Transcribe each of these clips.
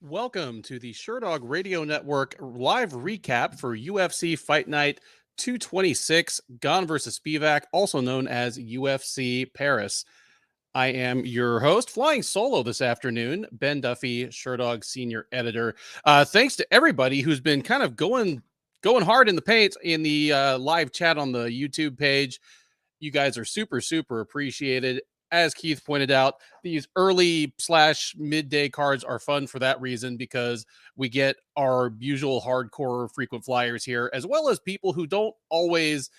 Welcome to the Sherdog Radio Network live recap for UFC Fight Night 226, Gane versus Spivac, also known as UFC Paris. I am your host, flying solo this afternoon, Ben Duffy, Sherdog senior editor. Thanks to everybody who's been kind of going hard in the paint in the live chat on the YouTube page. You guys are super appreciated. As Keith pointed out, these early / midday cards are fun for that reason because we get our usual hardcore frequent flyers here, as well as people who don't always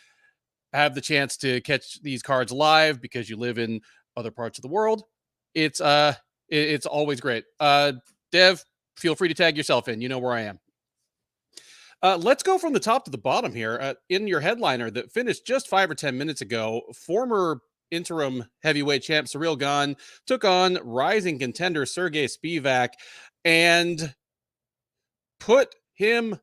have the chance to catch these cards live because you live in other parts of the world. It's always great. Dev, feel free to tag yourself in. You know where I am. Let's go from the top to the bottom here. In your headliner that finished just 5 or 10 minutes ago, former interim heavyweight champ Ciryl Gane took on rising contender Sergey Spivac and put him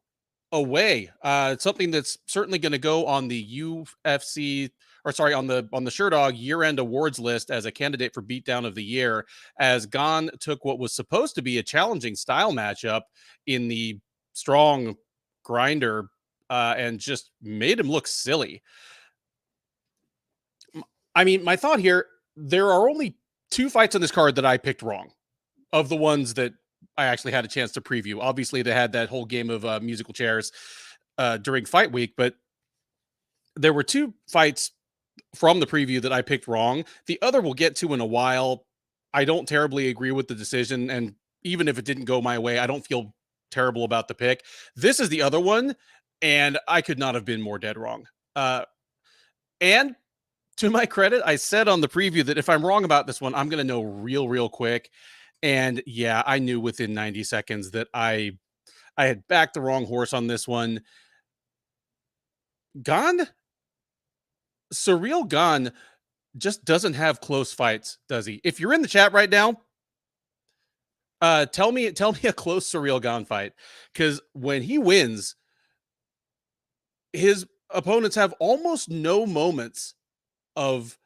away. Something that's certainly going to go on the UFC, or sorry, on the Sherdog year-end awards list as a candidate for beatdown of the year, as Gane took what was supposed to be a challenging style matchup in the strong grinder and just made him look silly. I mean, my thought here, there are only 2 fights on this card that I picked wrong of the ones that I actually had a chance to preview. Obviously, they had that whole game of musical chairs during fight week, but there were 2 fights from the preview that I picked wrong. The other we'll get to in a while. I don't terribly agree with the decision, and even if it didn't go my way, I don't feel terrible about the pick. This is the other one, and I could not have been more dead wrong. And to my credit, I said on the preview that if I'm wrong about this one, I'm going to know real quick. And yeah, I knew within 90 seconds that I had backed the wrong horse on this one. Ciryl Gane just doesn't have close fights, does he? If you're in the chat right now, tell me a close Ciryl Gane fight, because when he wins, his opponents have almost no moments of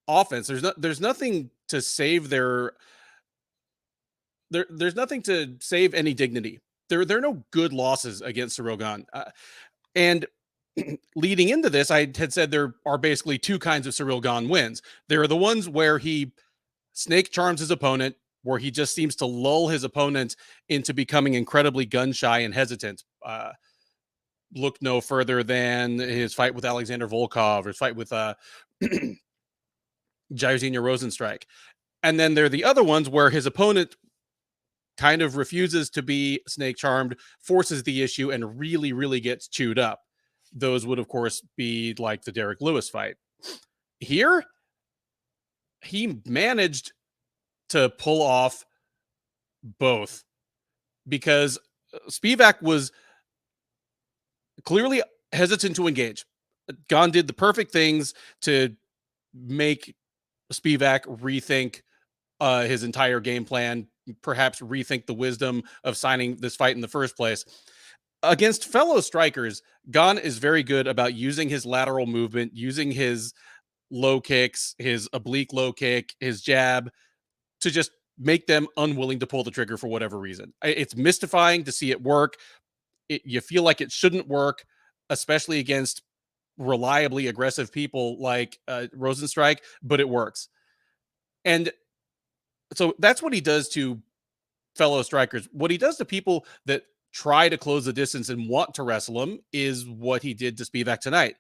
offense. There's nothing to save there's nothing to save any dignity. There are no good losses against Ciryl Gane. And leading into this, I had said there are basically 2 kinds of Ciryl Gane wins. There are the ones where he snake charms his opponent, where he just seems to lull his opponent into becoming incredibly gun shy and hesitant. Look no further than his fight with Alexander Volkov or his fight with Jairzinho Rosenstrike. And then there are the other ones where his opponent kind of refuses to be snake charmed, forces the issue, and really gets chewed up. Those would, of course, be like the Derek Lewis fight. Here, he managed to pull off both because Spivac was clearly hesitant to engage. Gane did the perfect things to make Spivac rethink his entire game plan, perhaps rethink the wisdom of signing this fight in the first place. Against fellow strikers, Gane is very good about using his lateral movement, using his low kicks, his oblique low kick, his jab, to just make them unwilling to pull the trigger for whatever reason. It's mystifying to see it work. You feel like it shouldn't work, especially against reliably aggressive people like Rosenstrike, but it works. And so that's what he does to fellow strikers. What he does to people that try to close the distance and want to wrestle him is what he did to Spivac tonight.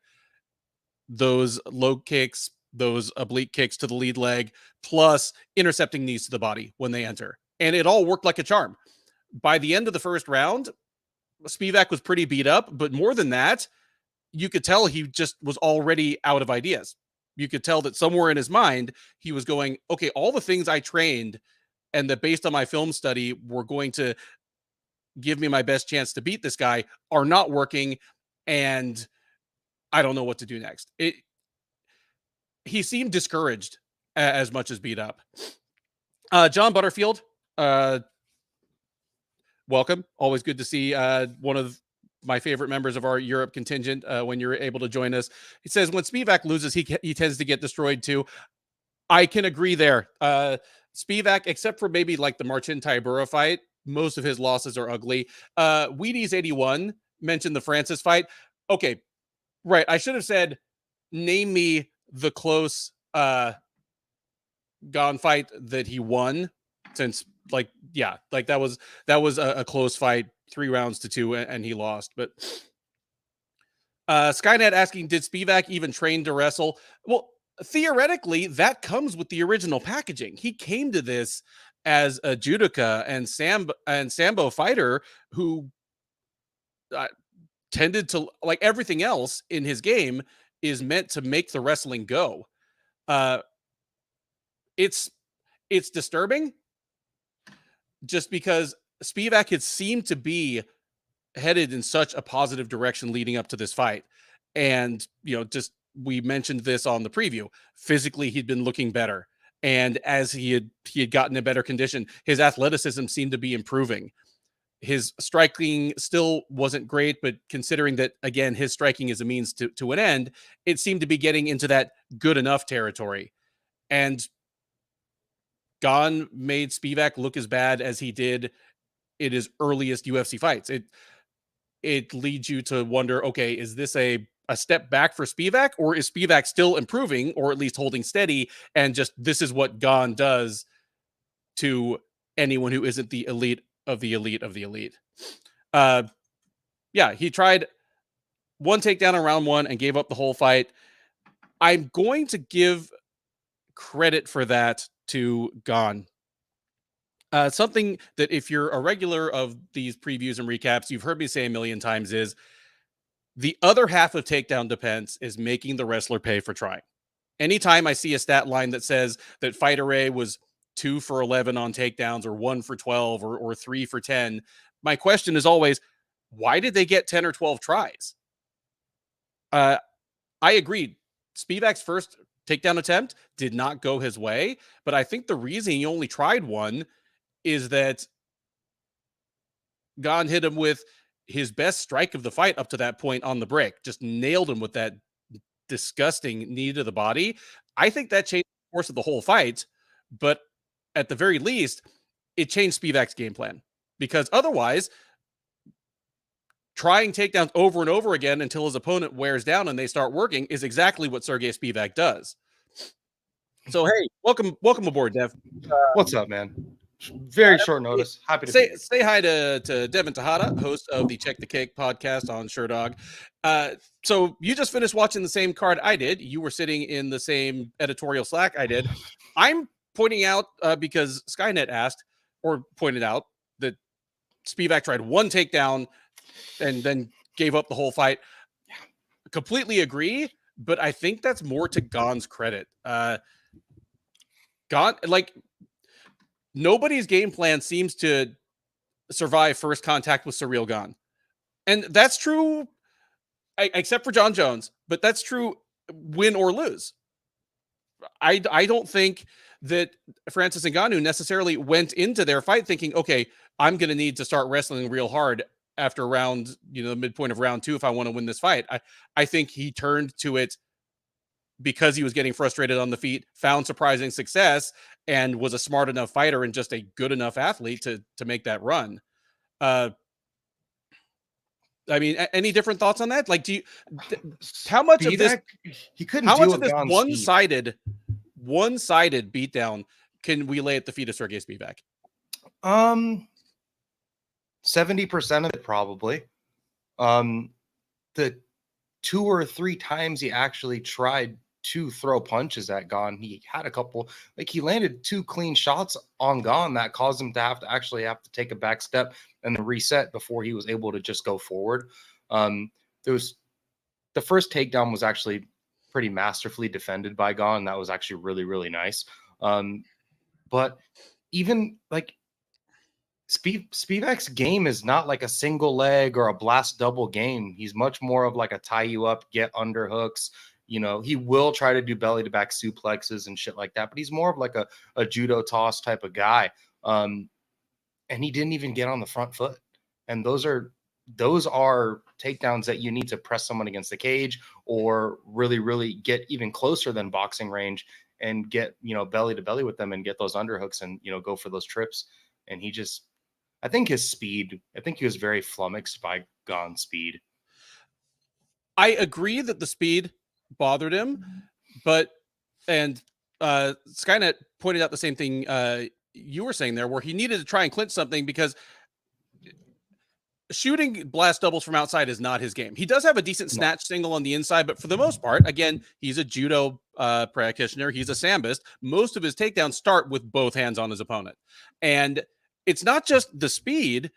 Those low kicks, those oblique kicks to the lead leg, plus intercepting knees to the body when they enter. And it all worked like a charm. By the end of the first round, Spivac was pretty beat up, but more than that, you could tell he just was already out of ideas. You could tell that somewhere in his mind, he was going, okay, all the things I trained and that based on my film study were going to give me my best chance to beat this guy are not working, and I don't know what to do next. He seemed discouraged as much as beat up. John Butterfield, welcome. Always good to see one of my favorite members of our Europe contingent when you're able to join us. He says, when Spivac loses, he tends to get destroyed too. I can agree there. Spivac, except for maybe like the Marcin Tybura fight, most of his losses are ugly. Wheaties81 mentioned the Francis fight. Okay, right. I should have said, name me the close Gane fight that he won, since like that was a close fight, 3 rounds to 2, and he lost. But Skynet asking, did Spivac even train to wrestle? Well, theoretically, that comes with the original packaging. He came to this as a judoka and sambo fighter who tended to, like everything else in his game, is meant to make the wrestling go. Uh, it's disturbing, just because Spivac had seemed to be headed in such a positive direction leading up to this fight. And, just we mentioned this on the preview. Physically, he'd been looking better. And as he had gotten in better condition, his athleticism seemed to be improving. His striking still wasn't great, but considering that, again, his striking is a means to an end, it seemed to be getting into that good enough territory. And Gane made Spivac look as bad as he did in his earliest UFC fights. It leads you to wonder, okay, is this a step back for Spivac, or is Spivac still improving, or at least holding steady, and just this is what Gane does to anyone who isn't the elite of the elite of the elite? He tried one takedown in round 1 and gave up the whole fight. I'm going to give credit for that to Gane. Something that, if you're a regular of these previews and recaps, you've heard me say a million times, is the other half of takedown defense is making the wrestler pay for trying. Anytime I see a stat line that says that Fighter A was 2 for 11 on takedowns, or 1 for 12, or 3 for 10, my question is always, why did they get 10 or 12 tries? I agreed. Spivac's first takedown attempt did not go his way, but I think the reason he only tried one is that Gane hit him with his best strike of the fight up to that point on the break. Just nailed him with that disgusting knee to the body. I think that changed the course of the whole fight, but at the very least, it changed Spivac's game plan, because otherwise, trying takedowns over and over again until his opponent wears down and they start working is exactly what Sergey Spivac does. So, hey, welcome aboard, Dev. What's up, man? Very short notice. Happy to say hi to Devin Tejada, host of the Check the Cake podcast on Sherdog. So you just finished watching the same card I did. You were sitting in the same editorial Slack I did. I'm pointing out, because Skynet asked, or pointed out, that Spivac tried one takedown and then gave up the whole fight. Completely agree, but I think that's more to Gane's credit. Gane, like, nobody's game plan seems to survive first contact with Surreal Gane. And that's true, except for John Jones, but that's true win or lose. I don't think that Francis and Ngannou necessarily went into their fight thinking, okay, I'm going to need to start wrestling real hard after the midpoint of round 2 if I want to win this fight. I think he turned to it because he was getting frustrated on the feet, found surprising success, and was a smart enough fighter and just a good enough athlete to make that run. I mean, any different thoughts on that? Like, how much of this, he couldn't deal with this one-sided beatdown can we lay at the feet of Sergey Spivac? 70% of it, probably. The 2 or 3 times he actually tried to throw punches at Gane, he had a couple, like he landed 2 clean shots on Gane that caused him to have to take a back step and then reset before he was able to just go forward. The first takedown was actually pretty masterfully defended by Gane. That was actually really, really nice. But even like Spivac's game is not like a single leg or a blast double game. He's much more of like a tie you up, get underhooks. He will try to do belly to back suplexes and shit like that, but he's more of like a judo toss type of guy. And he didn't even get on the front foot. And those are takedowns that you need to press someone against the cage, or really, really get even closer than boxing range and get, belly to belly with them and get those underhooks and, go for those trips. And he just, I think his speed. I think he was very flummoxed by Gane's speed. I agree that the speed bothered him, but Skynet pointed out the same thing you were saying there, where he needed to try and clinch something because shooting blast doubles from outside is not his game. He does have a decent snatch single on the inside, but for the most part, again, he's a judo practitioner. He's a sambist. Most of his takedowns start with both hands on his opponent. And it's not just the speed,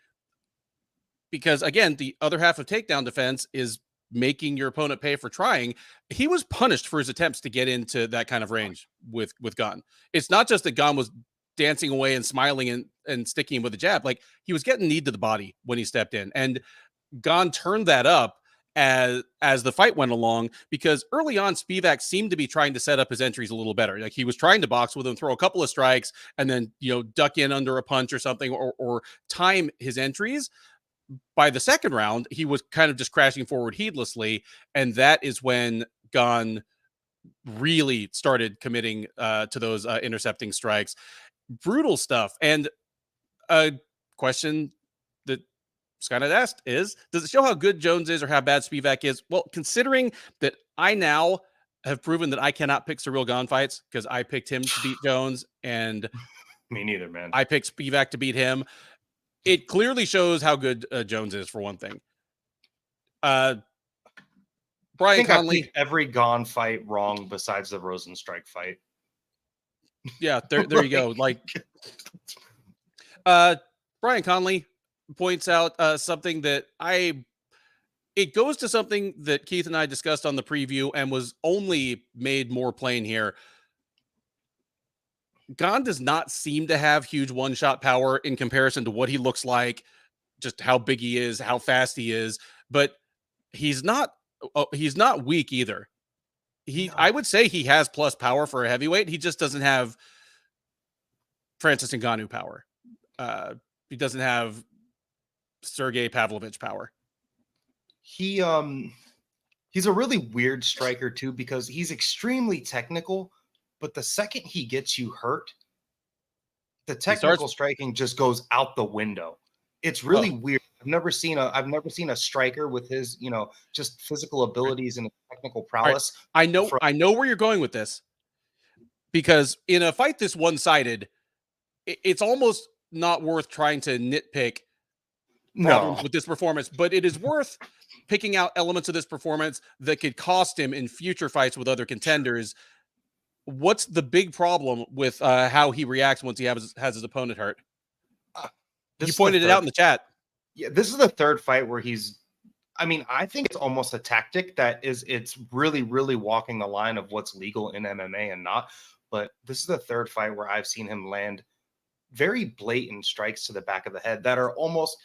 because again, the other half of takedown defense is making your opponent pay for trying. He was punished for his attempts to get into that kind of range with Gane. It's not just that Gane was dancing away and smiling and sticking him with a jab. Like, he was getting kneed to the body when he stepped in, and Gane turned that up as the fight went along, because early on Spivac seemed to be trying to set up his entries a little better. Like, he was trying to box with him, throw a couple of strikes, and then duck in under a punch or something, or time his entries. By the second round, he was kind of just crashing forward heedlessly, and that is when Gane really started committing to those intercepting strikes. Brutal stuff. And a question that Skynet asked is, does it show how good Jones is or how bad Spivac is? Well, considering that I now have proven that I cannot pick Surreal Gane fights, because I picked him to beat Jones, and Me neither, man. I picked Spivac to beat him. It clearly shows how good Jones is, for one thing. Brian Conley. I picked every Gane fight wrong besides the Rosenstrike fight. Yeah, there you go. Like, Brian Conley points out something that it goes to something that Keith and I discussed on the preview and was only made more plain here. Gane does not seem to have huge one-shot power in comparison to what he looks like, just how big he is, how fast he is, but he's not weak either. I would say he has plus power for a heavyweight. He just doesn't have Francis Ngannou power. He doesn't have Sergey Pavlovich power. He's a really weird striker too, because he's extremely technical, but the second he gets you hurt, the technical striking just goes out the window. It's really weird. I've never seen a striker with his, just physical abilities and technical prowess. Right. I know where you're going with this, because in a fight this one-sided, it's almost not worth trying to nitpick problems with this performance, but it is worth picking out elements of this performance that could cost him in future fights with other contenders. What's the big problem with how he reacts once he has his opponent hurt? You pointed it out in the chat. Yeah, this is the third fight where I think it's almost a tactic it's really, really walking the line of what's legal in MMA and not. But this is the third fight where I've seen him land very blatant strikes to the back of the head that are almost,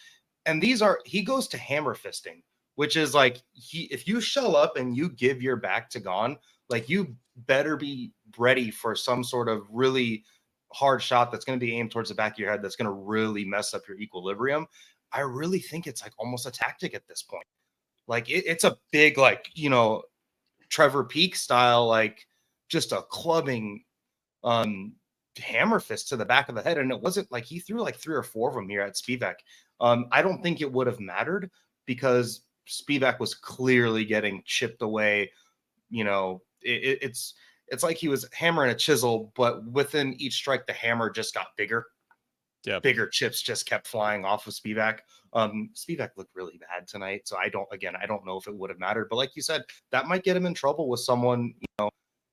and he goes to hammer fisting, which is like, if you shell up and you give your back to Gane, like, you better be ready for some sort of really hard shot that's going to be aimed towards the back of your head that's going to really mess up your equilibrium. I really think it's like almost a tactic at this point. Like, it's a big, like, Trevor Peak style, like, just a clubbing hammer fist to the back of the head. And it wasn't like he threw like 3 or 4 of them here at Spivac. I don't think it would have mattered, because Spivac was clearly getting chipped away. It's like he was hammering a chisel, but within each strike, the hammer just got bigger. Yeah, bigger chips just kept flying off of Spivac. Spivac looked really bad tonight, so I don't know if it would have mattered. But like you said, that might get him in trouble with someone.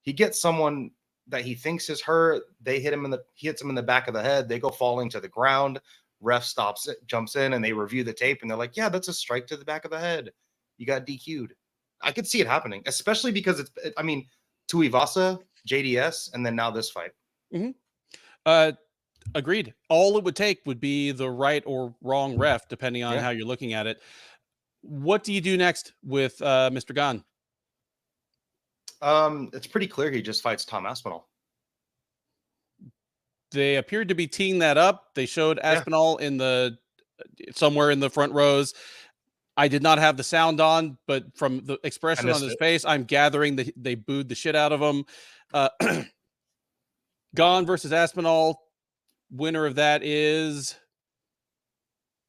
He gets someone that he thinks is hurt. He hits him in the back of the head. They go falling to the ground. Ref stops it, jumps in, and they review the tape, and they're like, "Yeah, that's a strike to the back of the head. You got DQ'd." I could see it happening, especially because Tuivasa, JDS, and then now this fight. Mm-hmm. Agreed. All it would take would be the right or wrong ref, depending on how you're looking at it. What do you do next with Mr. Gane? It's pretty clear he just fights Tom Aspinall. They appeared to be teeing that up. They showed Aspinall somewhere in the front rows. I did not have the sound on, but from the expression on his face, I'm gathering that they booed the shit out of him. Gane versus Aspinall. Winner of that is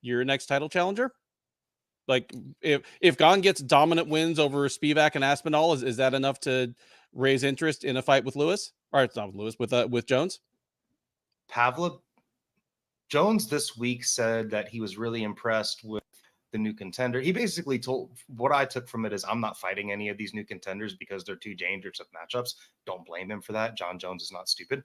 your next title challenger? Like if Gane gets dominant wins over Spivac and Aspinall, is that enough to raise interest in a fight with Lewis? Or it's not with Lewis, with Jones? Pavla Jones this week said that he was really impressed with the new contender. He basically told, what I took from it is, I'm not fighting any of these new contenders because they're too dangerous of matchups. Don't blame him for that. John Jones is not stupid.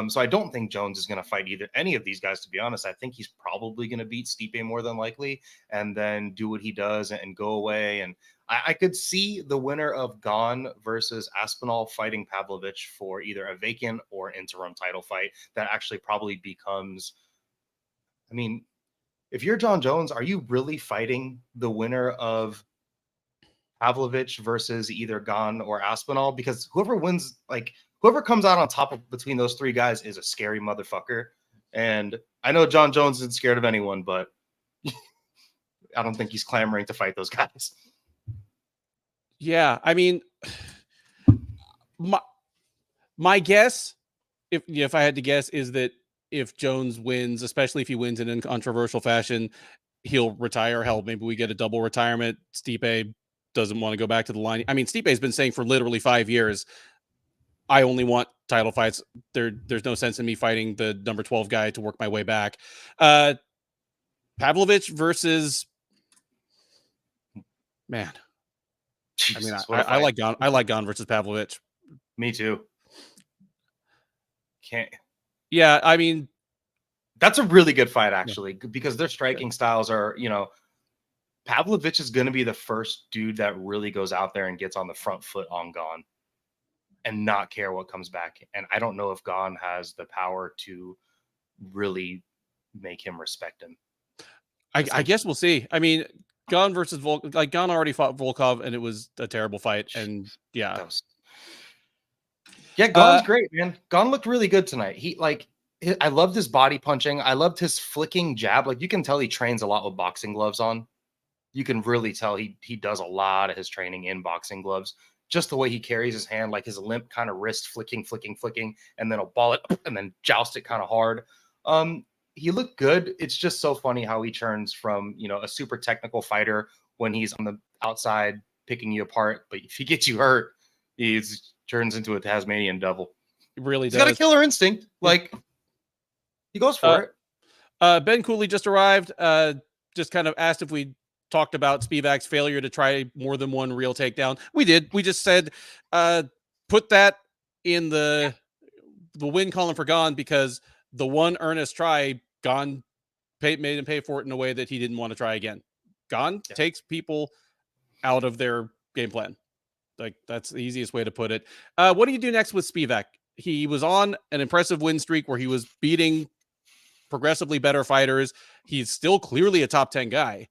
So I don't think Jones is going to fight either any of these guys, to be honest. I think he's probably going to beat Stipe more than likely, and then do what he does and go away. And I could see the winner of Gane versus Aspinall fighting Pavlovich for either a vacant or interim title fight that actually probably becomes, I mean, if you're John Jones, are you really fighting the winner of Pavlovich versus either Gane or Aspinall? Because whoever wins, like whoever comes out on top of between those three guys is a scary motherfucker. And I know John Jones isn't scared of anyone, but I don't think he's clamoring to fight those guys. Yeah, I mean, my guess, if I had to guess, is that if Jones wins, especially if he wins in a controversial fashion, he'll retire. Hell, maybe we get a double retirement. Stipe doesn't want to go back to the line. I mean, Stipe's been saying for literally 5 years, I only want title fights. There's no sense in me fighting the number 12 guy to work my way back. Pavlovich versus, man. Jesus, I like Gane. I like Gane versus Pavlovich. Me too. Can't. Yeah, I mean, that's a really good fight, actually, because their striking styles are, Pavlovich is going to be the first dude that really goes out there and gets on the front foot on Gane and not care what comes back. And I don't know if Gane has the power to really make him respect him. I guess we'll see. I mean, Gane versus Gane already fought Volkov, and it was a terrible fight. And yeah, Gane's great, man. Gane looked really good tonight. I loved his body punching. I loved his flicking jab. Like, you can tell he trains a lot with boxing gloves on. You can really tell he does a lot of his training in boxing gloves. Just the way he carries his hand, like his limp kind of wrist flicking, and then he'll ball it up and then joust it kind of hard. He looked good. It's just so funny how he turns from, a super technical fighter when he's on the outside picking you apart. But if he gets you hurt, he turns into a Tasmanian devil. It really He's does. got a killer instinct. Like, he goes for it. Ben Cooley just arrived. Just kind of asked if we talked about Spivac's failure to try more than one real takedown. We did. We just said, put that in the win column for Gane, because the one earnest try, Gane made him pay for it in a way that he didn't want to try again. Gane takes people out of their game plan. Like, that's the easiest way to put it. What do you do next with Spivac? He was on an impressive win streak where he was beating progressively better fighters. He's still clearly a top 10 guy.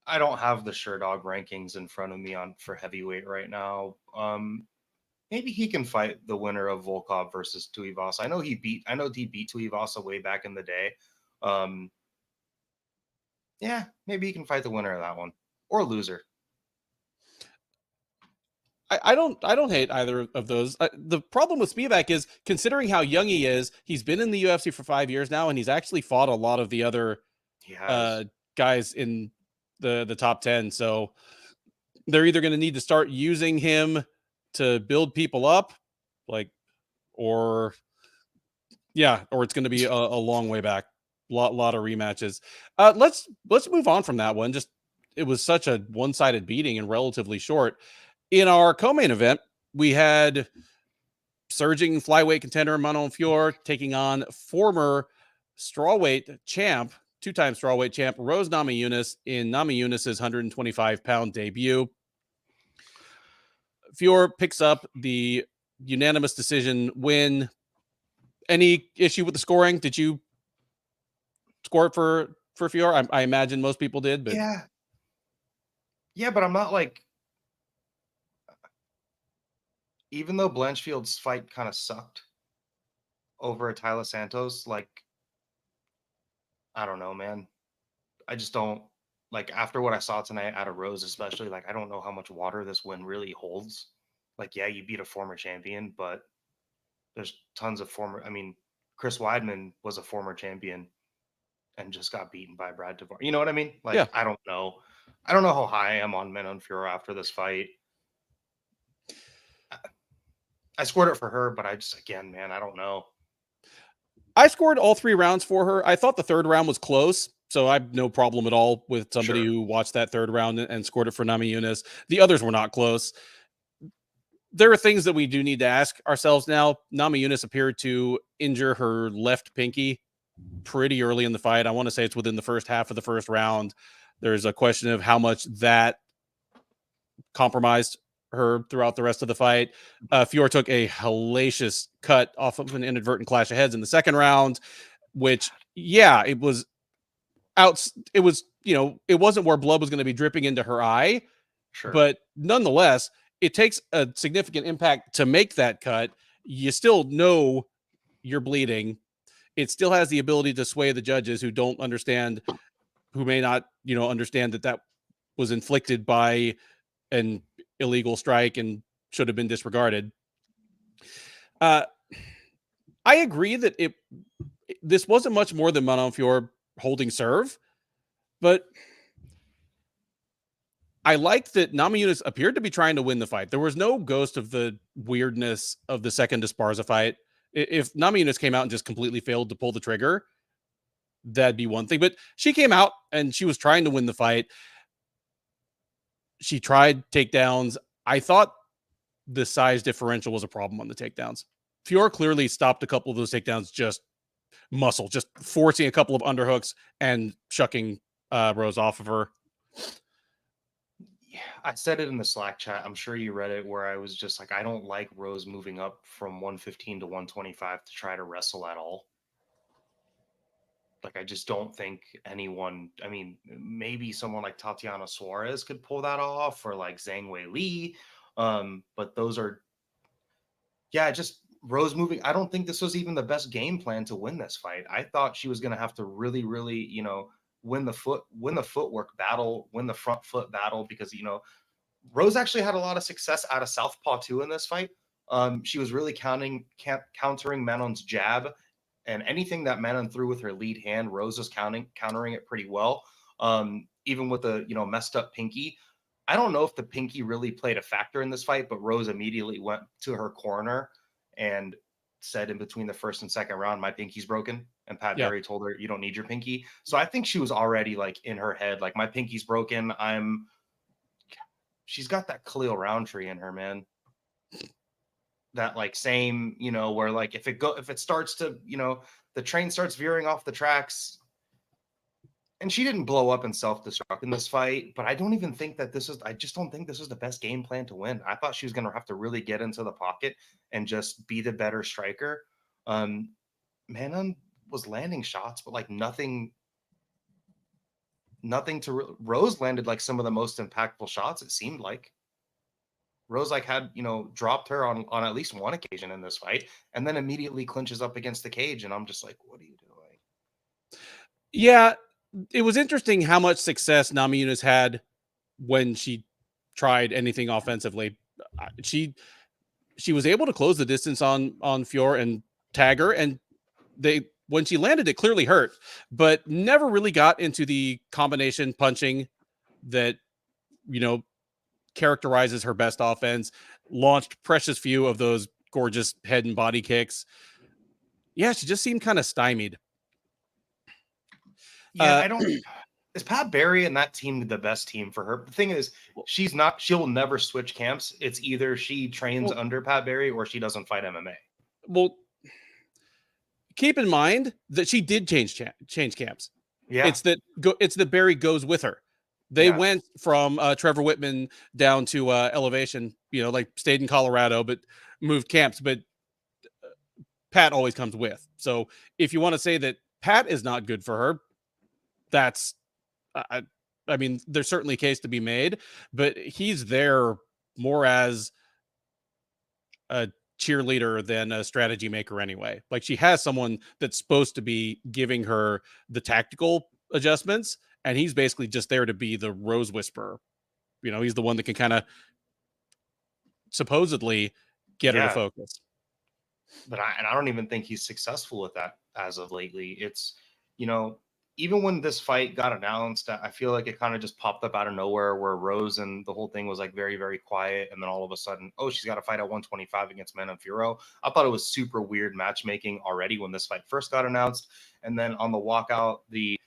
I don't have the Sherdog rankings in front of me for heavyweight right now. Maybe he can fight the winner of Volkov versus Tuivasa. I know he beat Tuivasa way back in the day. Yeah, maybe he can fight the winner of that one, or loser. I don't hate either of those. The problem with Spivac is, considering how young he is, he's been in the UFC for 5 years now, and he's actually fought a lot of the other guys in the top 10. So they're either going to need to start using him to build people up, or it's going to be a long way back. Lot of rematches. Let's move on from that one. Just, it was such a one-sided beating and relatively short. In our co-main event, we had surging flyweight contender Manon Fiorot taking on former strawweight champ, two-time strawweight champ Rose Namajunas in Namajunas' 125-pound debut. Fiorot picks up the unanimous decision win. Any issue with the scoring? Did you score it for Fiorot? I imagine most people did, but yeah, but I'm not like. Even though Blanchfield's fight kind of sucked over Tyler Santos, like, I don't know, man. I just don't, like, after what I saw tonight out of Rose, especially, like, I don't know how much water this win really holds. Like, yeah, you beat a former champion, but there's tons of Chris Weidman was a former champion. and just got beaten by Brad Tavares. You know what I mean? Yeah. Like, I don't know. I don't know how high I am on Manon Fiorot after this fight. I scored it for her, but I just, again, man, I don't know. I scored all 3 rounds for her. I thought the 3rd round was close, so I have no problem at all with somebody Sure. who watched that 3rd round and scored it for Namajunas. The others were not close. There are things that we do need to ask ourselves now. Namajunas appeared to injure her left pinky pretty early in the fight. I want to say it's within the first half of the first round. There's a question of how much that compromised her throughout the rest of the fight. Fiorot took a hellacious cut off of an inadvertent clash of heads in the second round, which, yeah, it was out. It was, it wasn't where blood was going to be dripping into her eye, Sure. but nonetheless, it takes a significant impact to make that cut. You still know you're bleeding. It still has the ability to sway the judges who don't understand, who may not, understand that was inflicted by an illegal strike and should have been disregarded. I agree that this wasn't much more than Manon Fiorot holding serve, but I liked that Namajunas appeared to be trying to win the fight. There was no ghost of the weirdness of the second Esparza fight. If Namajunas came out and just completely failed to pull the trigger, that'd be one thing. But she came out and she was trying to win the fight. She tried takedowns. I thought the size differential was a problem on the takedowns. Fiorot clearly stopped a couple of those takedowns just muscle, just forcing a couple of underhooks and shucking Rose off of her. Yeah, I said it in the Slack chat. I'm sure you read it, where I was just like, I don't like Rose moving up from 115 to 125 to try to wrestle at all. Like, I just don't think anyone, I mean, maybe someone like Tatiana Suarez could pull that off, or like Zhang Wei Li. But those are, yeah, just Rose moving. I don't think this was even the best game plan to win this fight. I thought she was going to have to really, really, win the footwork battle, win the front foot battle, because, Rose actually had a lot of success out of southpaw too in this fight. She was really countering Manon's jab, and anything that Manon threw with her lead hand, Rose was countering it pretty well. Even with the messed up pinky. I don't know if the pinky really played a factor in this fight, but Rose immediately went to her corner and said in between the first and second round, "My pinky's broken." And Pat Barry told her, "You don't need your pinky." So I think she was already like in her head, like, my pinky's broken. She's got that Khalil Roundtree in her, man. That like same, where like if it starts to, the train starts veering off the tracks. And she didn't blow up and self-destruct in this fight, but I don't even think that I just don't think this is the best game plan to win. I thought she was going to have to really get into the pocket and just be the better striker. Manon was landing shots, but like nothing Rose landed like some of the most impactful shots, it seemed like. Rose like had, dropped her on at least one occasion in this fight, and then immediately clinches up against the cage. And I'm just like, what are you doing? Yeah, it was interesting how much success Namajunas had when she tried anything offensively. She was able to close the distance on Fiorot and tag her, and when she landed, it clearly hurt, but never really got into the combination punching that characterizes her best offense. Launched precious few of those gorgeous head and body kicks. Yeah, she just seemed kind of stymied. Yeah, I don't. Is Pat Barry and that team the best team for her? The thing is, she'll never switch camps. It's either she trains under Pat Barry or she doesn't fight MMA. Well, keep in mind that she did change camps. Yeah. It's that Barry goes with her. They went from Trevor Whitman down to Elevation, like stayed in Colorado, but moved camps. But Pat always comes with. So if you want to say that Pat is not good for her, that's, I mean, there's certainly a case to be made, but he's there more as a cheerleader than a strategy maker anyway. Like, she has someone that's supposed to be giving her the tactical adjustments, and he's basically just there to be the rose whisperer. He's the one that can kind of supposedly get her to focus. But I don't even think he's successful with that as of lately. It's, even when this fight got announced, I feel like it kind of just popped up out of nowhere, where Rose and the whole thing was like very, very quiet. And then all of a sudden, oh, she's got a fight at 125 against Manon Fiorot. I thought it was super weird matchmaking already when this fight first got announced. And then on the walkout, the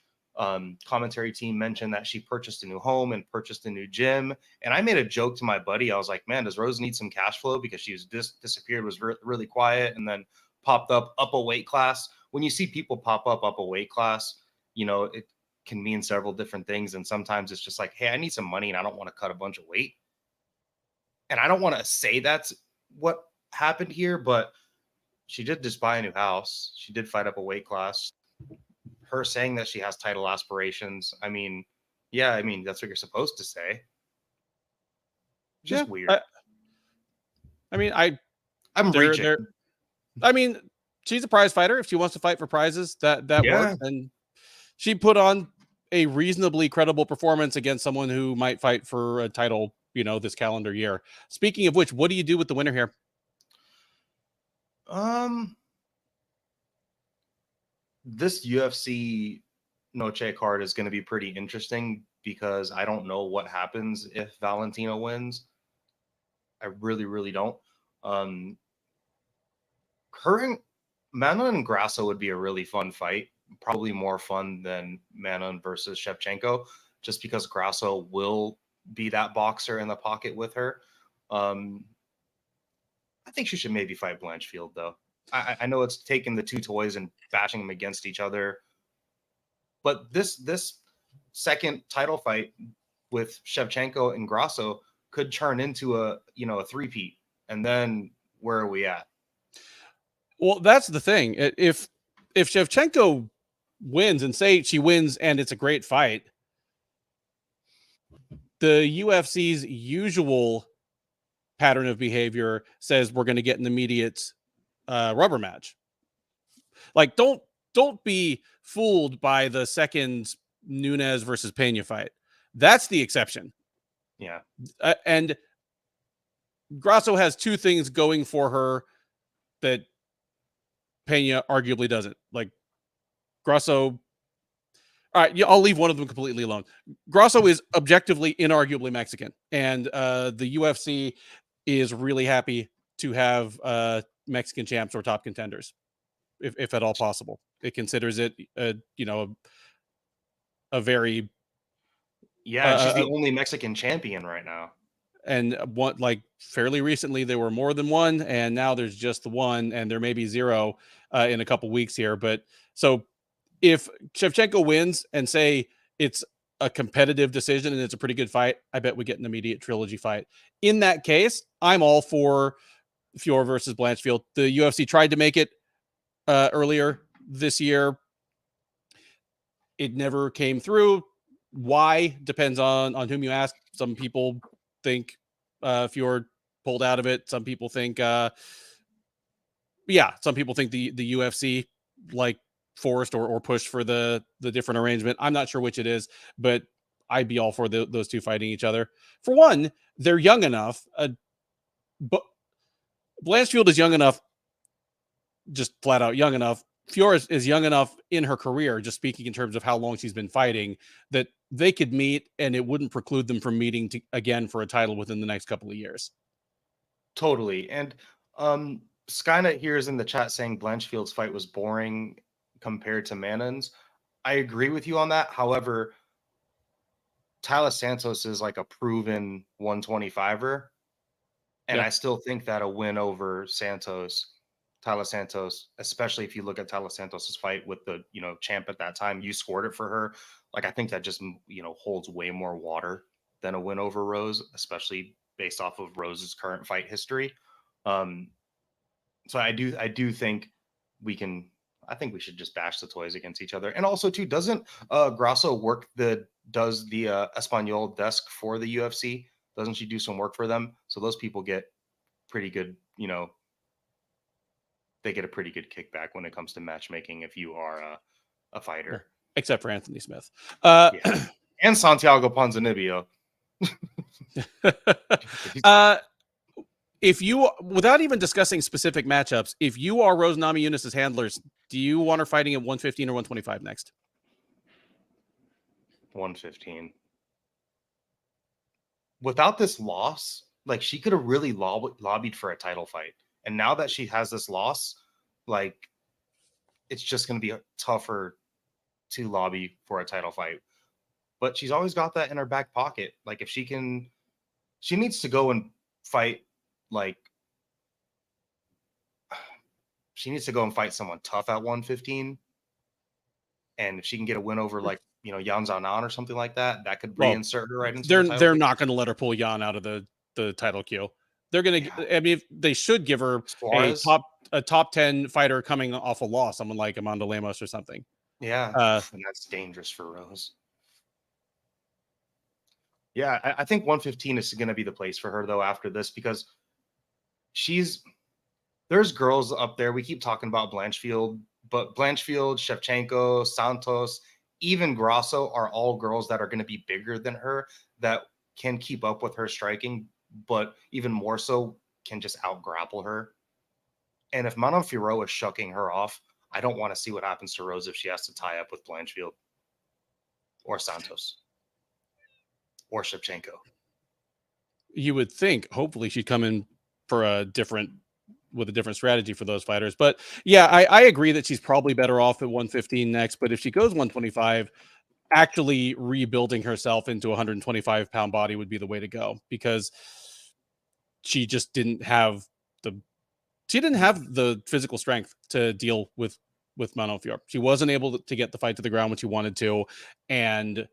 commentary team mentioned that she purchased a new home and purchased a new gym. And I made a joke to my buddy. I was like, man, does Rose need some cash flow? Because she was disappeared, was really quiet, and then popped up a weight class. When you see people pop up a weight class, you know, it can mean several different things. And sometimes it's just like, hey, I need some money and I don't want to cut a bunch of weight. And I don't want to say that's what happened here, but she did just buy a new house. She did fight up a weight class. Her saying that she has title aspirations, I mean, yeah, I mean, that's what you're supposed to say. Just weird. I'm reaching. I mean, she's a prize fighter. If she wants to fight for prizes, that works. And she put on a reasonably credible performance against someone who might fight for a title, you know, this calendar year. Speaking of which, what do you do with the winner here? This UFC Noche card is going to be pretty interesting because I don't know what happens if Valentina wins. I really, really don't. Her Manon and Grasso would be a really fun fight. Probably more fun than Manon versus Shevchenko, just because Grasso will be that boxer in the pocket with her. I think she should maybe fight Blanchfield, though. I know it's taking the two toys and bashing them against each other, but this second title fight with Shevchenko and Grasso could turn into a three-peat. And then where are we at? Well, that's the thing. If Shevchenko wins, and say she wins and it's a great fight, the UFC's usual pattern of behavior says we're going to get an immediate rubber match. Like, don't be fooled by the second Nunes versus Pena fight. That's the exception. Yeah. And Grasso has two things going for her that Pena arguably doesn't. Like, Grasso, all right, I'll leave one of them completely alone. Grasso is objectively, inarguably Mexican, and the UFC is really happy to have Mexican champs or top contenders, if at all possible. It considers it, a very she's the only Mexican champion right now. And one, like, fairly recently there were more than one, and now there's just the one, and there may be zero in a couple weeks here. But so if Shevchenko wins and say it's a competitive decision and it's a pretty good fight, I bet we get an immediate trilogy fight. In that case, I'm all for Fiorot versus Blanchfield. The UFC tried to make it earlier this year. It never came through. Why? Depends on whom you ask. Some people think Fiorot pulled out of it. Some people think some people think the UFC like forced or pushed for the different arrangement. I'm not sure which it is, but I'd be all for those two fighting each other. For one, they're young enough. But Blanchfield is young enough, just flat out young enough. Fiorot is young enough in her career, just speaking in terms of how long she's been fighting, that they could meet and it wouldn't preclude them from meeting again for a title within the next couple of years. Totally. And Skynet here is in the chat saying Blanchfield's fight was boring compared to Manon's. I agree with you on that. However, Taila Santos is like a proven 125er. And I still think that a win over Taila Santos, especially if you look at Taila Santos's fight with the, champ at that time, you scored it for her. Like, I think that just, holds way more water than a win over Rose, especially based off of Rose's current fight history. So I do think we should just bash the toys against each other. And also too, doesn't Grasso does the Espanol desk for the UFC? Doesn't she do some work for them? So those people get pretty good, they get a pretty good kickback when it comes to matchmaking if you are a fighter. Except for Anthony Smith. And Santiago Ponzinibbio. If you, without even discussing specific matchups, if you are Rose Namajunas' handlers, do you want her fighting at 115 or 125 next? 115. Without this loss, like she could have really lobbied for a title fight. And now that she has this loss, like it's just going to be tougher to lobby for a title fight. But she's always got that in her back pocket. Like if she needs to go and fight, like she needs to go and fight someone tough at 115. And if she can get a win over like, Yan Xiaonan or something like that, that could reinsert her right into the title. They're not going to let her pull Yan out of the title queue. They're going to, I mean, they should give her a top 10 fighter coming off a loss, someone like Amanda Lemos or something. Yeah. And that's dangerous for Rose. Yeah. I think 115 is going to be the place for her though, after this, because there's girls up there. We keep talking about Blanchfield, but Blanchfield, Shevchenko, Santos, even Grasso are all girls that are going to be bigger than her that can keep up with her striking, but even more so can just out-grapple her. And if Manon Fiorot is shucking her off, I don't want to see what happens to Rose if she has to tie up with Blanchfield or Santos or Shevchenko. You would think, hopefully, she'd come in for with a different strategy for those fighters. But yeah, I agree that she's probably better off at 115 next. But if she goes 125, actually rebuilding herself into a 125-pound body would be the way to go, because she just didn't have the physical strength to deal with Manon Fiorot. She wasn't able to get the fight to the ground when she wanted to, and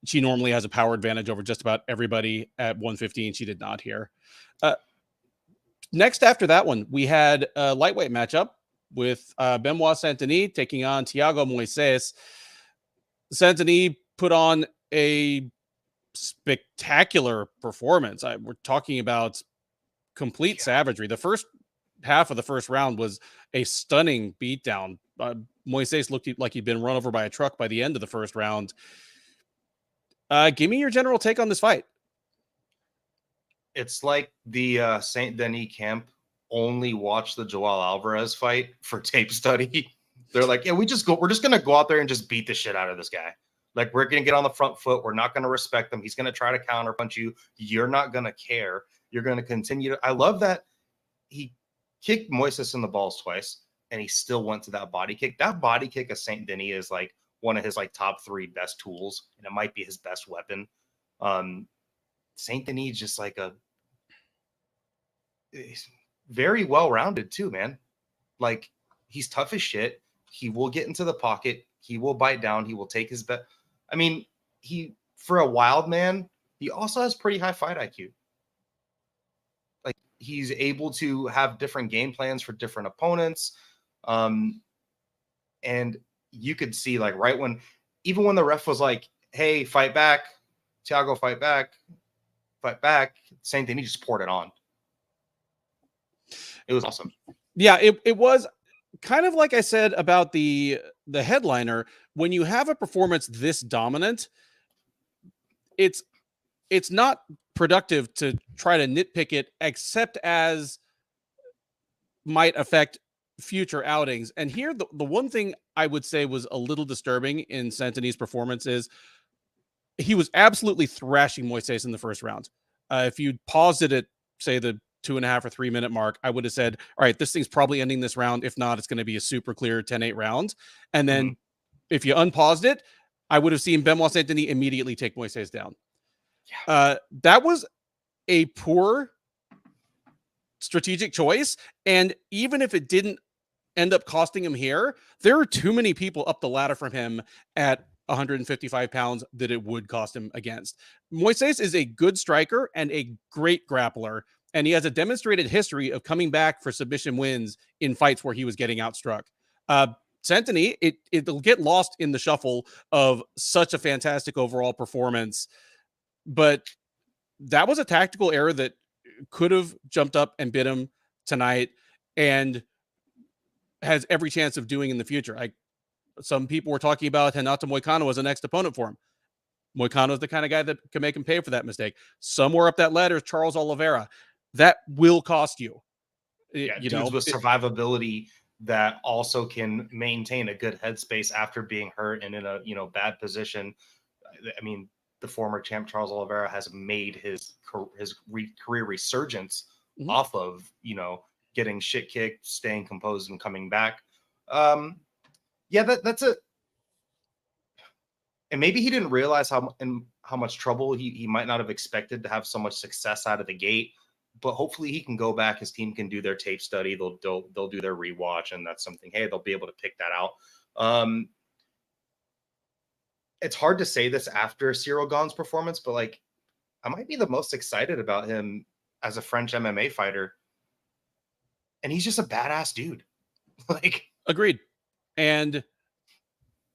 she normally has a power advantage over just about everybody at 115. She did not here. Next, after that one, we had a lightweight matchup with Benoit Saint-Denis taking on Thiago Moises. Saint-Denis put on a spectacular performance. We're talking about complete savagery. The first half of the first round was a stunning beatdown. Moises looked like he'd been run over by a truck by the end of the first round. Give me your general take on this fight. It's like the Saint Denis camp only watched the Joel Alvarez fight for tape study. They're like, yeah, we're just going to go out there and just beat the shit out of this guy. Like, we're going to get on the front foot. We're not going to respect him. He's going to try to counterpunch you. You're not going to care. You're going to continue to. I love that he kicked Moises in the balls twice, and he still went to that body kick. That body kick of Saint Denis is like one of his like top 3 best tools, and it might be his best weapon. Saint Denis just like he's very well rounded too, man. Like, he's tough as shit. He will get into the pocket. He will bite down. He will take his bet. I mean, for a wild man, he also has pretty high fight IQ. Like, he's able to have different game plans for different opponents. And you could see, like, even when the ref was like, hey, fight back, Thiago, fight back, Saint Denis just poured it on. It was awesome. Yeah, it was kind of like I said about the headliner. When you have a performance this dominant, it's not productive to try to nitpick it, except as might affect future outings. And here, the one thing I would say was a little disturbing in Saint-Denis' performance is he was absolutely thrashing Moises in the first round. If you paused it at, say, the 2.5 or 3 minute mark, I would have said, all right, this thing's probably ending this round. If not, it's going to be a super clear 10-8 round. And then if you unpaused it, I would have seen Benoit Saint-Denis immediately take Moises down. Yeah. That was a poor strategic choice. And even if it didn't end up costing him here, there are too many people up the ladder from him at 155 pounds that it would cost him against. Moises is a good striker and a great grappler, and he has a demonstrated history of coming back for submission wins in fights where he was getting outstruck. Saint-Denis, it'll get lost in the shuffle of such a fantastic overall performance, but that was a tactical error that could have jumped up and bit him tonight and has every chance of doing in the future. Some people were talking about Renato Moicano as the next opponent for him. Moicano is the kind of guy that can make him pay for that mistake. Somewhere up that ladder is Charles Oliveira. That will cost you. Yeah, dudes with survivability that also can maintain a good headspace after being hurt and in a bad position. I mean, the former champ Charles Oliveira has made his career resurgence off of, getting shit kicked, staying composed, and coming back. Yeah, that's a. And maybe he didn't realize how much trouble he might not have expected to have so much success out of the gate. But hopefully he can go back. His team can do their tape study. They'll do their rewatch, and that's something. Hey, they'll be able to pick that out. It's hard to say this after Cyril Gane's performance, but like, I might be the most excited about him as a French MMA fighter, and he's just a badass dude. Like, agreed. And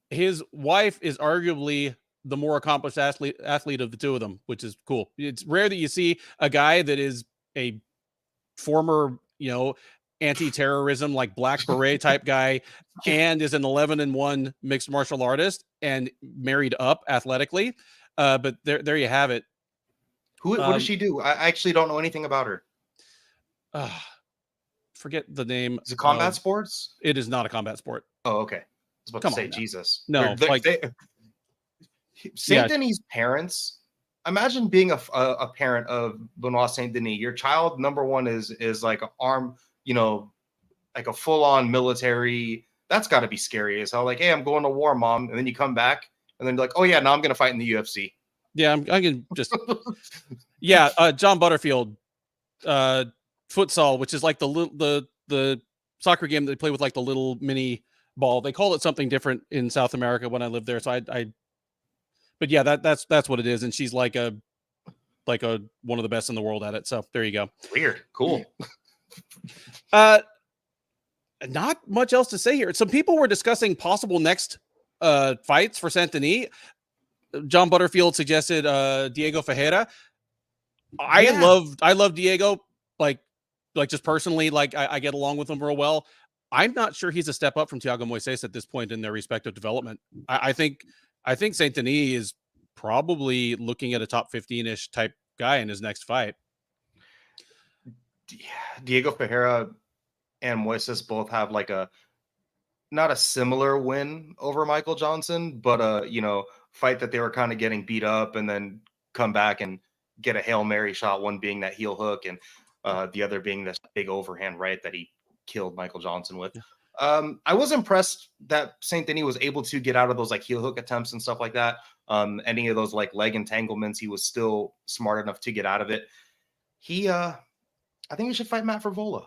his wife is arguably the more accomplished athlete of the two of them, which is cool. It's rare that you see a guy that is a former, anti-terrorism, like black beret type guy, and is an 11-1 mixed martial artist and married up athletically. But there you have it. What does she do? I actually don't know anything about her. Forget the name. Is it combat sports? It is not a combat sport. Oh, okay. I was about to say, Jesus. No, Saint Denis' parents. Imagine being a parent of Benoit Saint Denis. Your child, number one, is like an arm, like a full-on military. That's got to be scary as hell. Like, hey, I'm going to war, mom, and then you come back, and then you're like, oh yeah, now I'm gonna fight in the UFC. Yeah, I can just. John Butterfield, futsal, which is like the soccer game that they play with like the little mini ball. They call it something different in South America when I lived there. So but yeah, that's what it is. And she's like a one of the best in the world at it. So there you go. Weird. Cool. Not much else to say here. Some people were discussing possible next fights for Saint Denis. John Butterfield suggested Diego Ferreira. I love Diego. Like just personally, like I get along with him real well. I'm not sure he's a step up from Thiago Moises at this point in their respective development. I think Saint Denis is probably looking at a top 15-ish type guy in his next fight. Diego Ferreira and Moises both have like not a similar win over Michael Johnson, but a fight that they were kind of getting beat up and then come back and get a Hail Mary shot, one being that heel hook and the other being this big overhand right that he killed Michael Johnson with. I was impressed that Saint Denis was able to get out of those like heel hook attempts and stuff like that. Any of those like leg entanglements, he was still smart enough to get out of it. I think he should fight Matt Frevola.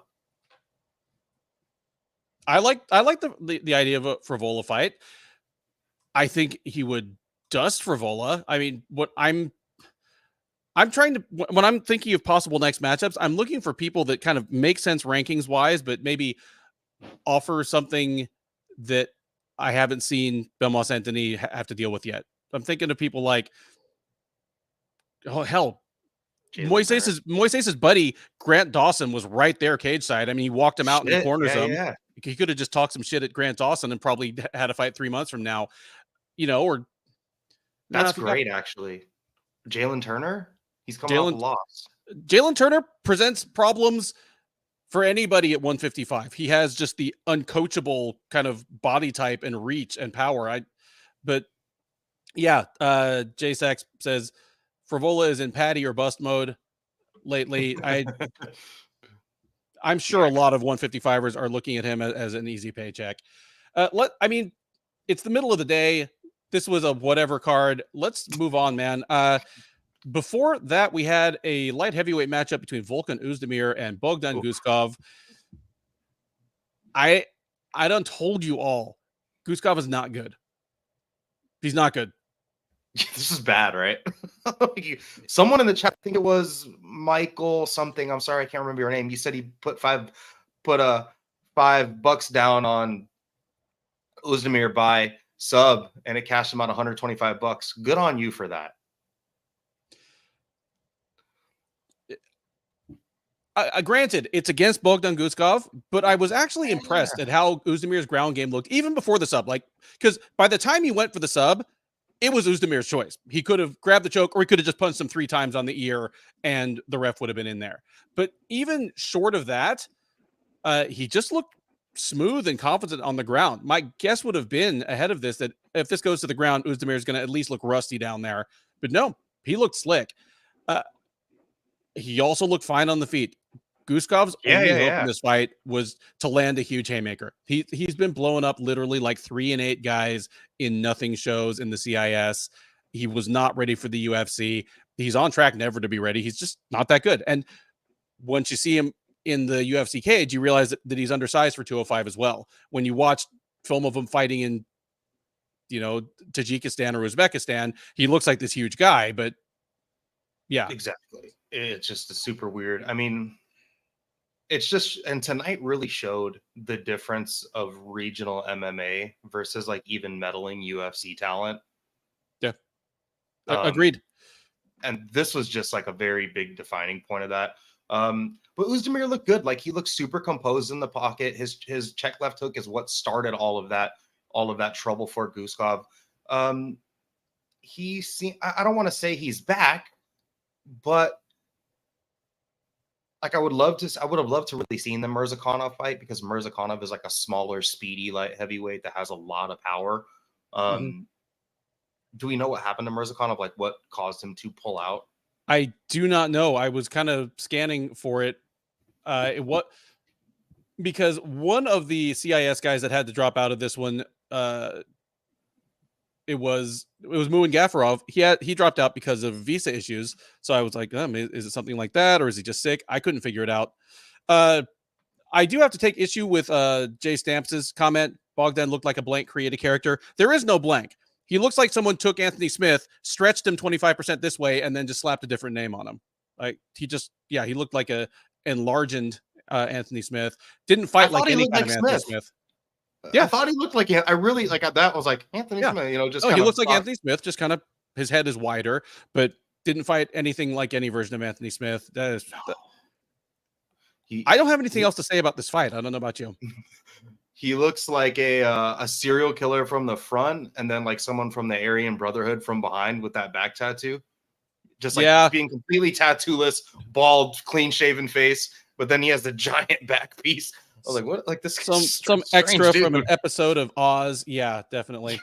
I like the idea of a Frevola fight. I think he would dust Frevola. I mean, what I'm trying to, when I'm thinking of possible next matchups, I'm looking for people that kind of make sense rankings wise, but maybe offer something that I haven't seen Benoit Saint Denis have to deal with yet. I'm thinking of people like, oh hell, Moises' buddy Grant Dawson was right there cage side. I mean, he walked him out in the corner zone. Yeah. He could have just talked some shit at Grant Dawson and probably had a fight 3 months from now, or that's great. Actually, Jalen Turner, he's coming off a loss. Jalen Turner presents problems for anybody at 155. He has just the uncoachable kind of body type and reach and power. Jay Sachs says Frevola is in patty or bust mode lately. I'm sure a lot of 155ers are looking at him as an easy paycheck. It's the middle of the day. This was a whatever card. Let's move on, man. Before that, we had a light heavyweight matchup between Volkan Oezdemir and Bogdan Guskov. I done told you all, Guskov is not good. He's not good. This is bad, right? Someone in the chat, I think it was Michael something. I'm sorry, I can't remember your name. He said he put $5 down on Oezdemir by sub, and it cashed him out $125. Good on you for that. Granted, it's against Bogdan Guskov, but I was actually impressed at how Oezdemir's ground game looked, even before the sub. Because by the time he went for the sub, it was Oezdemir's choice. He could have grabbed the choke, or he could have just punched him 3 times on the ear, and the ref would have been in there. But even short of that, he just looked smooth and confident on the ground. My guess would have been ahead of this that if this goes to the ground, Oezdemir is going to at least look rusty down there. But no, he looked slick. He also looked fine on the feet. Guskov's only hope in this fight was to land a huge haymaker. He's been blowing up literally like 3 and 8 guys in nothing shows in the CIS. He was not ready for the UFC. He's on track never to be ready. He's just not that good. And once you see him in the UFC cage, you realize that he's undersized for 205 as well. When you watch film of him fighting in, Tajikistan or Uzbekistan, he looks like this huge guy, but yeah. Exactly. It's just a super weird. I mean, it's just, and tonight really showed the difference of regional MMA versus like even meddling UFC talent. Yeah. Agreed. And this was just like a very big defining point of that. But Oezdemir looked good. Like he looked super composed in the pocket. His check left hook is what started all of that trouble for Guskov. I don't want to say he's back, but like I would have loved to really seen the Mirzakhanov fight, because Mirzakhanov is like a smaller, speedy light heavyweight that has a lot of power. Do we know what happened to Mirzakhanov? Like what caused him to pull out? I do not know. I was kind of scanning for it. Because one of the CIS guys that had to drop out of this one, it was Muin Gafarov. He dropped out because of visa issues. So I was like, is it something like that, or is he just sick? I couldn't figure it out. I do have to take issue with Jay Stamps's comment. Bogdan looked like a blank created character. There is no blank. He looks like someone took Anthony Smith, stretched him 25% this way, and then just slapped a different name on him. Like he looked like a enlarged Anthony Smith. Didn't fight like any kind of Anthony Smith. Yeah, I thought he looked like I really like that. I was like Anthony Smith, just he looks like Anthony Smith, just kind of his head is wider, but didn't fight anything like any version of Anthony Smith. I don't have anything else to say about this fight. I don't know about you. He looks like a serial killer from the front, and then like someone from the Aryan Brotherhood from behind with that back tattoo. Just like being completely tattooless, bald, clean-shaven face, but then he has the giant back piece. I was like, what? Like this? Some extra from an episode of Oz. Yeah, definitely.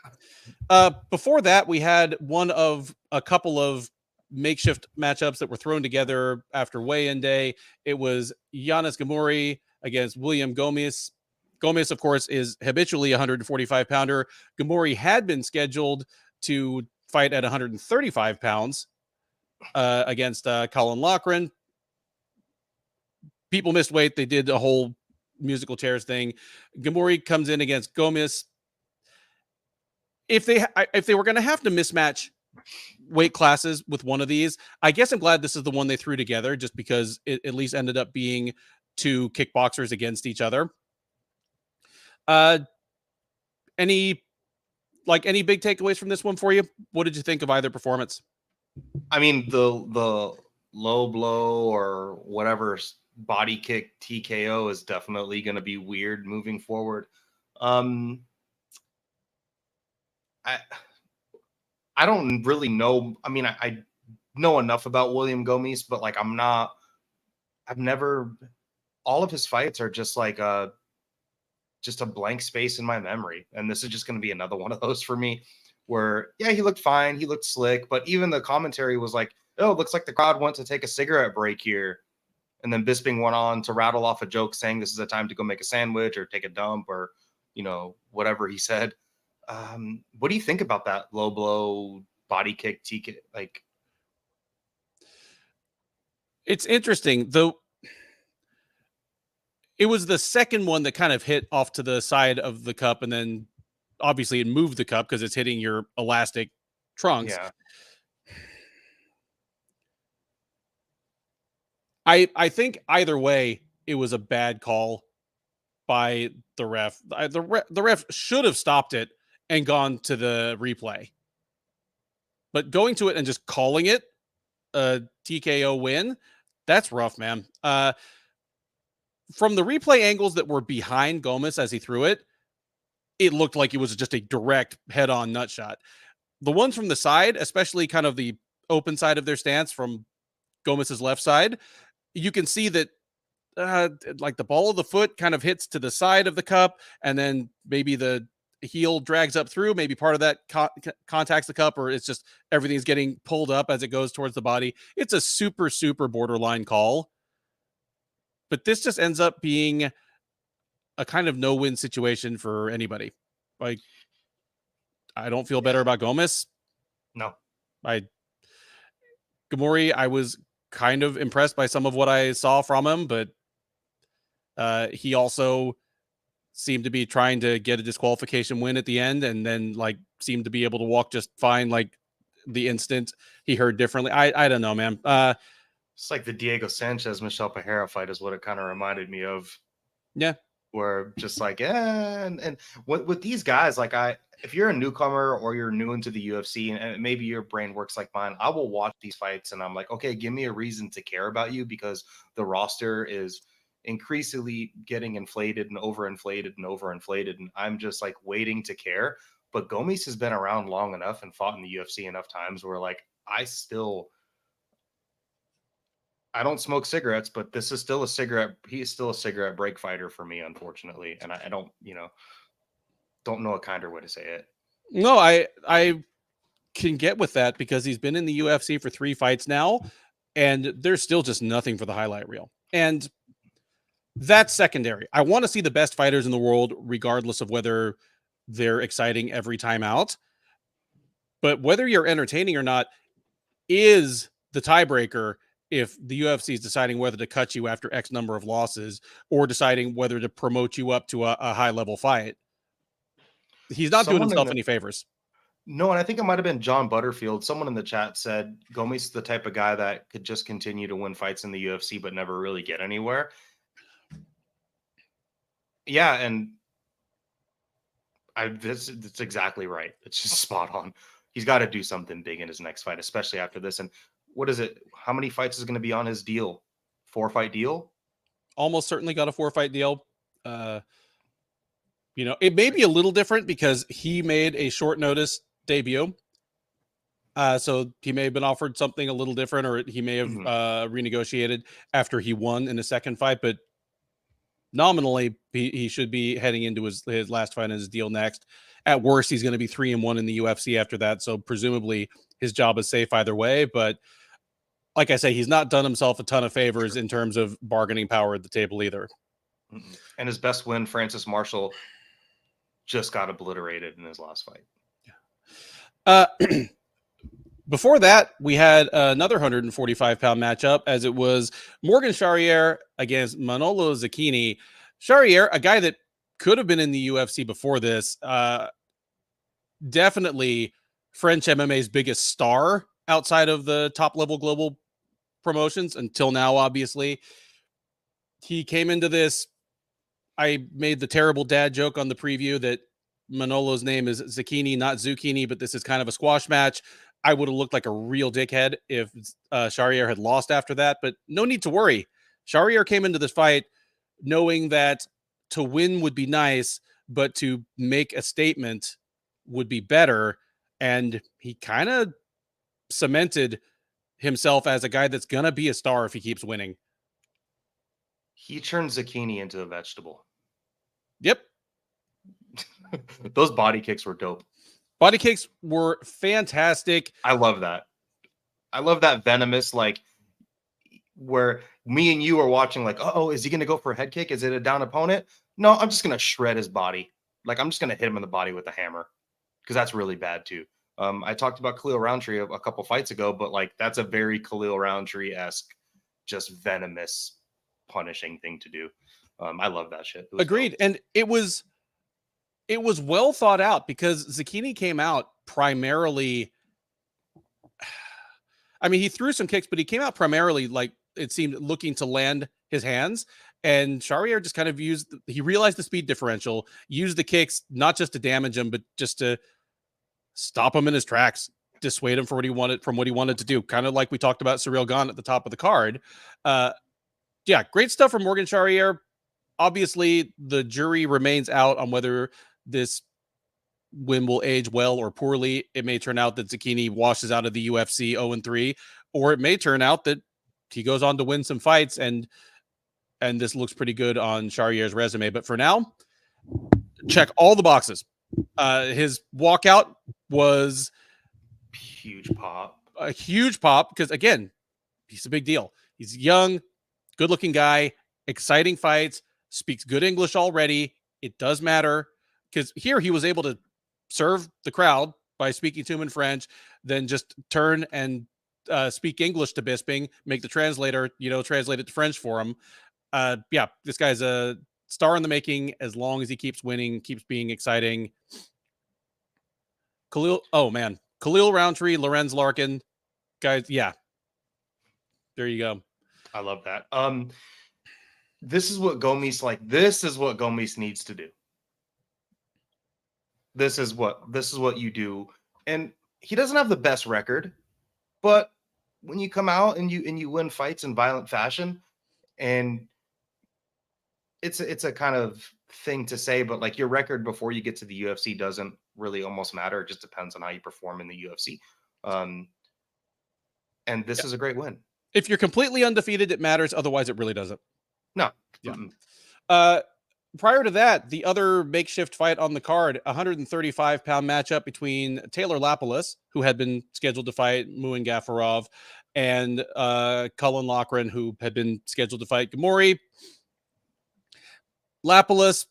Before that, we had one of a couple of makeshift matchups that were thrown together after weigh-in day. It was Yanis Gamuri against William Gomis. Gomis, of course, is habitually a 145-pounder. Gamuri had been scheduled to fight at 135 pounds against Colin Loughran. People missed weight. They did a whole musical chairs thing. Gamuri comes in against Gomis. If they were going to have to mismatch weight classes with one of these, I guess I'm glad this is the one they threw together, just because it at least ended up being two kickboxers against each other. Any big takeaways from this one for you? What did you think of either performance? I mean, the low blow or whatever body kick TKO is definitely going to be weird moving forward. I don't really know. I mean, I know enough about William Gomis, but like all of his fights are just like just a blank space in my memory. And this is just going to be another one of those for me where, he looked fine. He looked slick, but even the commentary was like, oh, it looks like the crowd went to take a cigarette break here. And then Bisping went on to rattle off a joke saying this is a time to go make a sandwich or take a dump or, whatever he said. What do you think about that low blow body kick TK? Like, it's interesting though. It was the second one that kind of hit off to the side of the cup, and then obviously it moved the cup because it's hitting your elastic trunks. Yeah. I think either way, it was a bad call by the ref. The ref should have stopped it and gone to the replay. But going to it and just calling it a TKO win, that's rough, man. From the replay angles that were behind Gomis as he threw it, it looked like it was just a direct head-on nut shot. The ones from the side, especially kind of the open side of their stance from Gomis's left side, you can see that like the ball of the foot kind of hits to the side of the cup, and then maybe the heel drags up through. Maybe part of that contacts the cup, or it's just everything's getting pulled up as it goes towards the body. It's a super, super borderline call. But this just ends up being a kind of no-win situation for anybody. Like, I don't feel better about Gomis. No. Gamori, I was kind of impressed by some of what I saw from him, but he also seemed to be trying to get a disqualification win at the end, and then like seemed to be able to walk just fine like the instant he heard differently. I don't know, man. It's like the Diego Sanchez Michelle Pereira fight is what it kind of reminded me of. Yeah. Where just like, and with these guys, like if you're a newcomer or you're new into the UFC and maybe your brain works like mine, I will watch these fights and I'm like, okay, give me a reason to care about you, because the roster is increasingly getting inflated and overinflated and overinflated. And I'm just like waiting to care. But Gomis has been around long enough and fought in the UFC enough times where like, I don't smoke cigarettes, but this is still a cigarette. He's still a cigarette break fighter for me, unfortunately. And I don't, don't know a kinder way to say it. No, I can get with that because he's been in the UFC for 3 fights now, and there's still just nothing for the highlight reel. And that's secondary. I want to see the best fighters in the world, regardless of whether they're exciting every time out. But whether you're entertaining or not is the tiebreaker if the UFC is deciding whether to cut you after X number of losses or deciding whether to promote you up to a high-level fight. He's not doing himself any favors. No, and I think it might have been John Butterfield. Someone in the chat said Gomis is the type of guy that could just continue to win fights in the UFC but never really get anywhere. Yeah, and that's exactly right. It's just spot on. He's got to do something big in his next fight, especially after this. And what is it? How many fights is going to be on his deal? 4-fight deal? Almost certainly got a 4-fight deal. It may be a little different because he made a short notice debut. So he may have been offered something a little different, or he may have renegotiated after he won in the second fight. But nominally, he should be heading into his last fight and his deal next. At worst, he's going to be 3-1 in the UFC after that. So presumably his job is safe either way. But like I say, he's not done himself a ton of favors in terms of bargaining power at the table either. And his best win, Francis Marshall, just got obliterated in his last fight. Before that, we had another 145-pound matchup, as it was Morgan Charrier against Manolo Zucchini. Charrier, a guy that could have been in the UFC before this, definitely French MMA's biggest star outside of the top-level global promotions until now, obviously. He came into this. I made the terrible dad joke on the preview that Manolo's name is Zucchini, not Zucchini, but this is kind of a squash match. I would have looked like a real dickhead if Charrier had lost after that, but no need to worry. Charrier came into this fight knowing that to win would be nice, but to make a statement would be better. And he kind of cemented himself as a guy that's going to be a star if he keeps winning. He turned Zucchini into a vegetable. Yep. Those body kicks were dope. Body kicks were fantastic. I love that. I love that venomous, like, where me and you are watching, like, oh, is he going to go for a head kick? Is it a down opponent? No, I'm just going to shred his body. Like, I'm just going to hit him in the body with a hammer, because that's really bad, too. I talked about Khalil Roundtree a couple fights ago, but, like, that's a very Khalil Roundtree-esque, just venomous, punishing thing to do. I love that shit. Agreed. Dope. And it was well thought out, because Zucchini came out primarily. I mean, he threw some kicks, but he came out primarily, like it seemed, looking to land his hands. And Charrier just kind of he realized the speed differential, used the kicks, not just to damage him, but just to stop him in his tracks, dissuade him from what he wanted to do. Kind of like we talked about Ciryl Gane at the top of the card. Yeah, great stuff from Morgan Charrier. Obviously, the jury remains out on whether this win will age well or poorly. It may turn out that Zucchini washes out of the UFC 0-3, or it may turn out that he goes on to win some fights. And and this looks pretty good on Charrier's resume. But for now, check all the boxes. His walkout was a huge pop because, again, he's a big deal. He's young, good-looking guy, exciting fights, speaks good English already. It does matter because here he was able to serve the crowd by speaking to him in French, then just turn and speak English to Bisping, make the translator, translate it to French for him. Yeah, this guy's a star in the making as long as he keeps winning, keeps being exciting. Khalil Roundtree, Lorenz Larkin, guys, yeah. There you go. I love that. This is what Gomis needs to do. This is what you do. And he doesn't have the best record, but when you come out and you win fights in violent fashion, and it's a kind of thing to say, but like your record before you get to the UFC doesn't really almost matter. It just depends on how you perform in the UFC. And this is a great win. If you're completely undefeated, it matters. Otherwise, it really doesn't. No. Yeah. Prior to that, the other makeshift fight on the card, 135-pound matchup between Taylor Lapolis, who had been scheduled to fight Muin Gafarov, and Cullen Loughran, who had been scheduled to fight Gamori. Lapolis,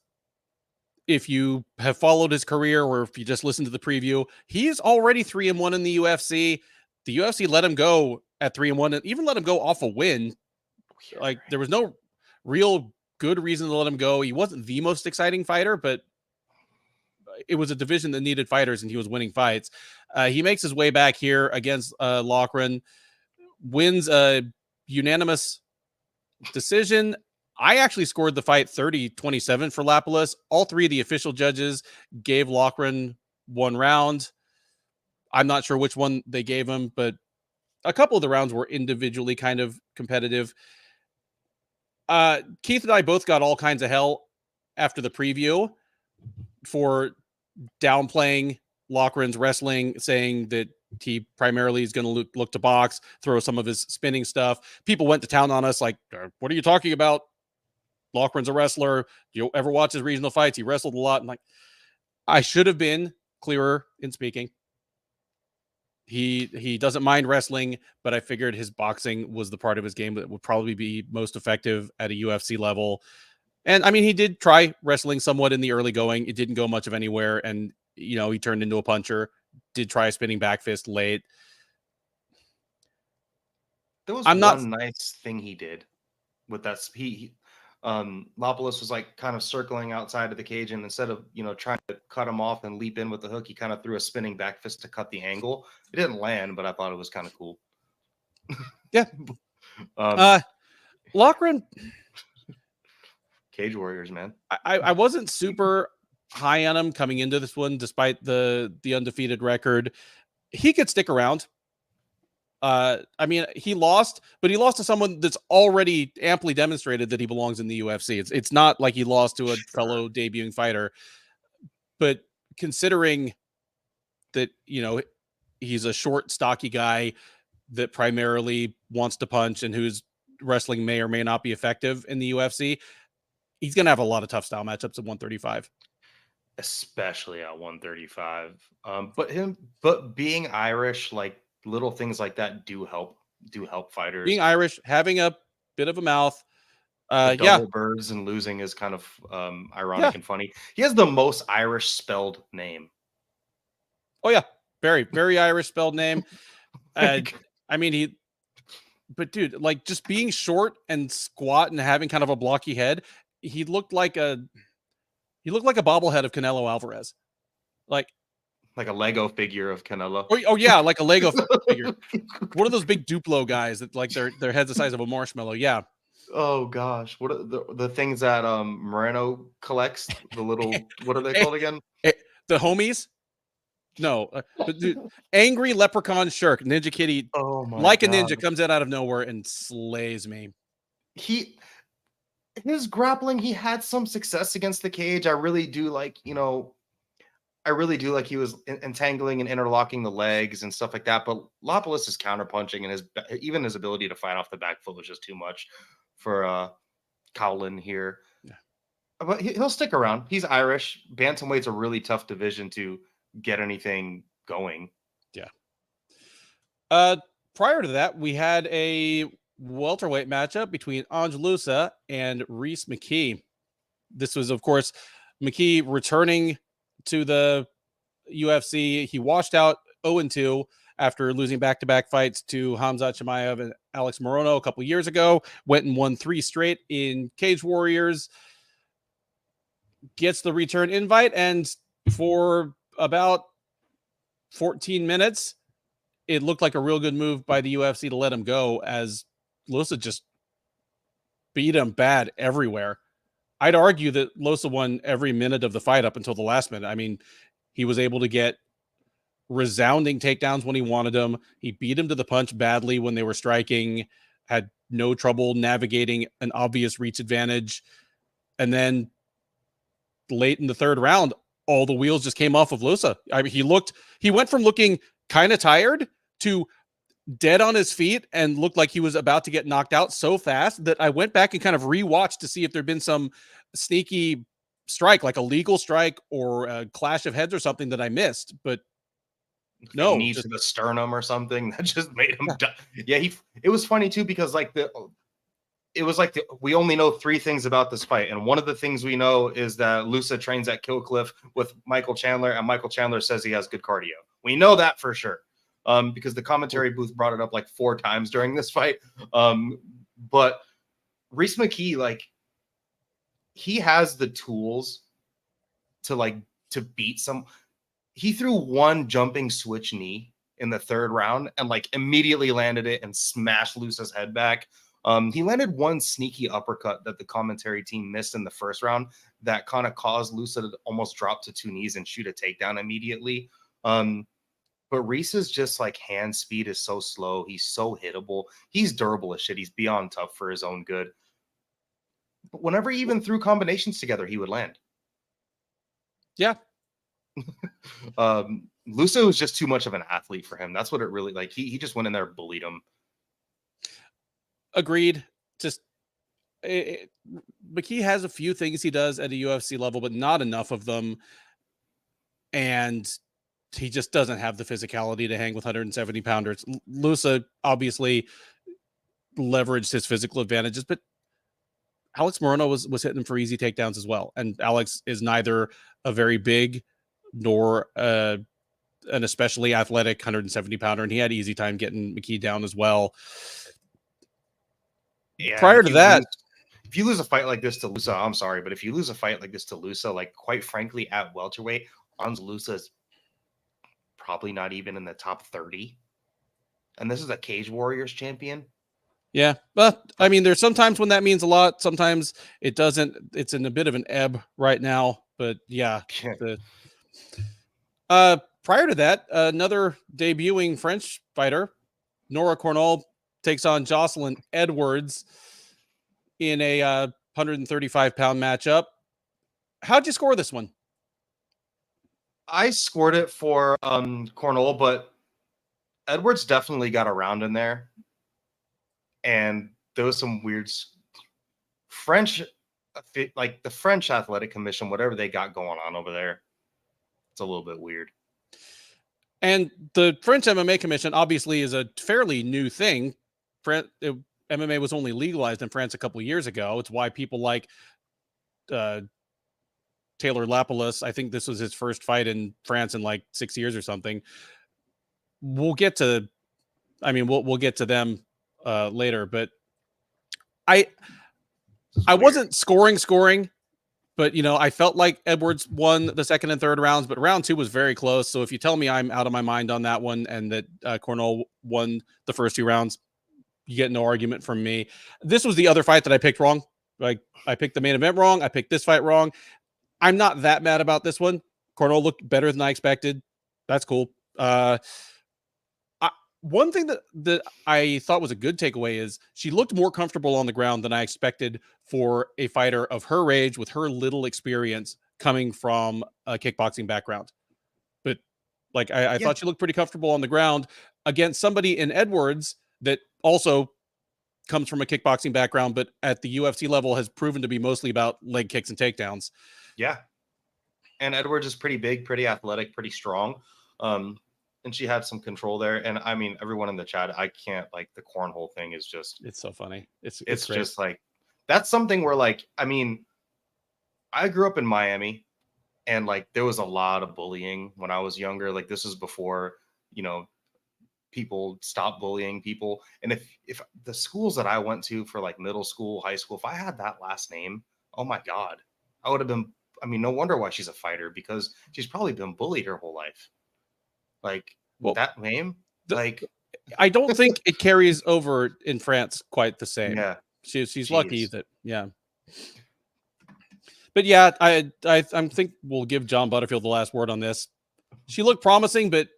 if you have followed his career or if you just listened to the preview, he's already 3-1 in the UFC. The UFC let him go at 3-1 and even let him go off a win. Like, there was no real good reason to let him go. He wasn't the most exciting fighter, but it was a division that needed fighters and he was winning fights. He makes his way back here against Loughran, wins a unanimous decision. I actually scored the fight 30-27 for Lapolis. All three of the official judges gave Loughran one round. I'm not sure which one they gave him, but a couple of the rounds were individually kind of competitive. Keith and I both got all kinds of hell after the preview for downplaying Loughran's wrestling, saying that he primarily is going to look to box, throw some of his spinning stuff. People went to town on us like, what are you talking about? Loughran's a wrestler. Do you ever watch his regional fights? He wrestled a lot. And like, I should have been clearer in speaking. He doesn't mind wrestling, but I figured his boxing was the part of his game that would probably be most effective at a UFC level. And I mean, he did try wrestling somewhat in the early going. It didn't go much of anywhere. And, he turned into a puncher, did try a spinning back fist late. There was one nice thing he did with that. Lapolis was like kind of circling outside of the cage, and instead of trying to cut him off and leap in with the hook, he kind of threw a spinning back fist to cut the angle. It didn't land, but I thought it was kind of cool. Yeah. Loughran, Cage Warriors, man. I wasn't super high on him coming into this one, despite the undefeated record. He could stick around. I mean, he lost, but he lost to someone that's already amply demonstrated that he belongs in the UFC. It's not like he lost to a fellow debuting fighter, but considering that, he's a short, stocky guy that primarily wants to punch and whose wrestling may or may not be effective in the UFC, he's going to have a lot of tough style matchups at 135. Especially at 135. But being Irish, like, little things like that do help fighters. Being Irish, having a bit of a mouth, double birds and losing is kind of ironic and funny. He has the most Irish spelled name. Oh yeah, very, very Irish spelled name. I mean, but dude, like, just being short and squat and having kind of a blocky head, he looked like a bobblehead of Canelo Alvarez, like a Lego figure of Canelo. Oh yeah, like a Lego figure. One of those big Duplo guys that like their head's the size of a marshmallow. Yeah. Oh gosh, what are the things that Moreno collects? The little what are they called again? The homies. No, dude, angry leprechaun shirk Ninja Kitty. Oh my! Like God. A ninja comes out of nowhere and slays me. His grappling, he had some success against the cage. I really do like he was entangling and interlocking the legs and stuff like that. But Lapolis' counterpunching and even his ability to fight off the back foot was just too much for Cowlin here. Yeah. But he'll stick around. He's Irish. Bantamweight's a really tough division to get anything going. Yeah. Prior to that, we had a welterweight matchup between Loosa and McKee. This was, of course, McKee returning to the UFC. He washed out 0-2 after losing back-to-back fights to Hamzat Chimaev and Alex Morono a couple years ago. Went and won 3 straight in Cage Warriors. Gets the return invite, and for about 14 minutes, it looked like a real good move by the UFC to let him go, as Loosa just beat him bad everywhere. I'd argue that Loosa won every minute of the fight up until the last minute. I mean, he was able to get resounding takedowns when he wanted them. He beat him to the punch badly when they were striking, had no trouble navigating an obvious reach advantage. And then late in the third round, all the wheels just came off of Loosa. I mean, he went from looking kind of tired to dead on his feet and looked like he was about to get knocked out so fast that I went back and kind of rewatched to see if there'd been some sneaky strike, like a legal strike or a clash of heads or something that I missed. But no, Knees to the sternum or something that just made him die. Yeah, it was funny too, because we only know 3 things about this fight, and one of the things we know is that Loosa trains at Killcliff with Michael Chandler, and Michael Chandler says he has good cardio. We know that for sure, because the commentary booth brought it up like 4 times during this fight. But McKee, like, he has the tools to beat some. He threw 1 jumping switch knee in the third round and like immediately landed it and smashed Loosa's head back. He landed 1 sneaky uppercut that the commentary team missed in the first round that kind of caused Loosa to almost drop to 2 knees and shoot a takedown immediately. But Reese's just like hand speed is so slow. He's so hittable. He's durable as shit. He's beyond tough for his own good. But whenever he even threw combinations together, he would land. Yeah. Loosa was just too much of an athlete for him. That's what it really, like, he just went in there and bullied him. Agreed. Just McKee has a few things he does at a UFC level, but not enough of them. And he just doesn't have the physicality to hang with 170 pounders. Loosa obviously leveraged his physical advantages, but Alex Morono was hitting him for easy takedowns as well. And Alex is neither a very big nor an especially athletic 170 pounder, and he had easy time getting McKee down as well. Yeah, prior to that, if you lose a fight like this to Loosa, I'm sorry, but if you lose a fight like this to Loosa, like, quite frankly, at welterweight, Loosa is probably not even in the top 30. And this is a Cage Warriors champion. Yeah, but I mean, there's sometimes when that means a lot. Sometimes it doesn't. It's in a bit of an ebb right now. But yeah, prior to that, another debuting French fighter, Nora Cornell, takes on Jocelyn Edwards in a 135-pound matchup. How'd you score this one? I scored it for Cornell, but Edwards definitely got around in there. And there was some weird French, like the French Athletic Commission, whatever they got going on over there. It's a little bit weird. And the French MMA Commission obviously is a fairly new thing. MMA was only legalized in France a couple of years ago. It's why people like Taylor Lapolis, I think this was his first fight in France in like 6 years or something. We'll get to them later, but I wasn't scoring, but I felt like Edwards won the second and third rounds, but round 2 was very close. So if you tell me I'm out of my mind on that one and that Cornell won the first 2 rounds, you get no argument from me. This was the other fight that I picked wrong. Like, I picked the main event wrong. I picked this fight wrong. I'm not that mad about this one. Cornell looked better than I expected. That's cool. One thing that I thought was a good takeaway is she looked more comfortable on the ground than I expected for a fighter of her age with her little experience coming from a kickboxing background. But like, I thought she looked pretty comfortable on the ground against somebody in Edwards that also comes from a kickboxing background, but at the UFC level has proven to be mostly about leg kicks and takedowns. Yeah. And Edwards is pretty big, pretty athletic, pretty strong. And she had some control there. And I mean, everyone in the chat, I can't, like, the cornhole thing is just, it's so funny. It's just like, that's something where, like, I mean, I grew up in Miami and like there was a lot of bullying when I was younger. Like this was before, you know, people stopped bullying people. And if the schools that I went to for like middle school, high school, if I had that last name, oh my God, I would have been, I mean, no wonder why she's a fighter, because she's probably been bullied her whole life. Like that name, like I don't think it carries over in France quite the same. Yeah. She's lucky that, yeah. But yeah, I think we'll give John Butterfield the last word on this. She looked promising, but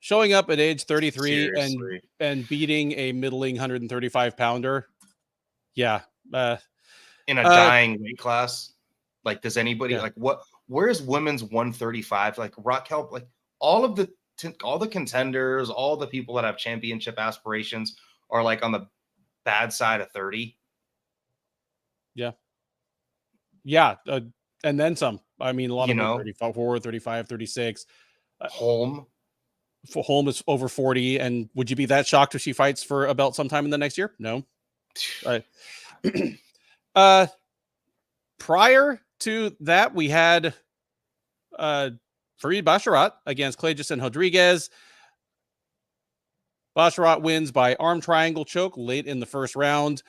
showing up at age 33 and beating a middling 135 pounder. Yeah. In a dying weight class. Like, does anybody like where's women's 135? Like Raquel, like all the contenders, all the people that have championship aspirations are like on the bad side of 30. Yeah. Yeah. And then some. I mean, a lot of them 34, 35, 36. Holm is over 40. And would you be that shocked if she fights for a belt sometime in the next year? No. Prior to that, we had Farid Basharat against Clejason Rodriguez. Basharat wins by arm triangle choke late in the first round.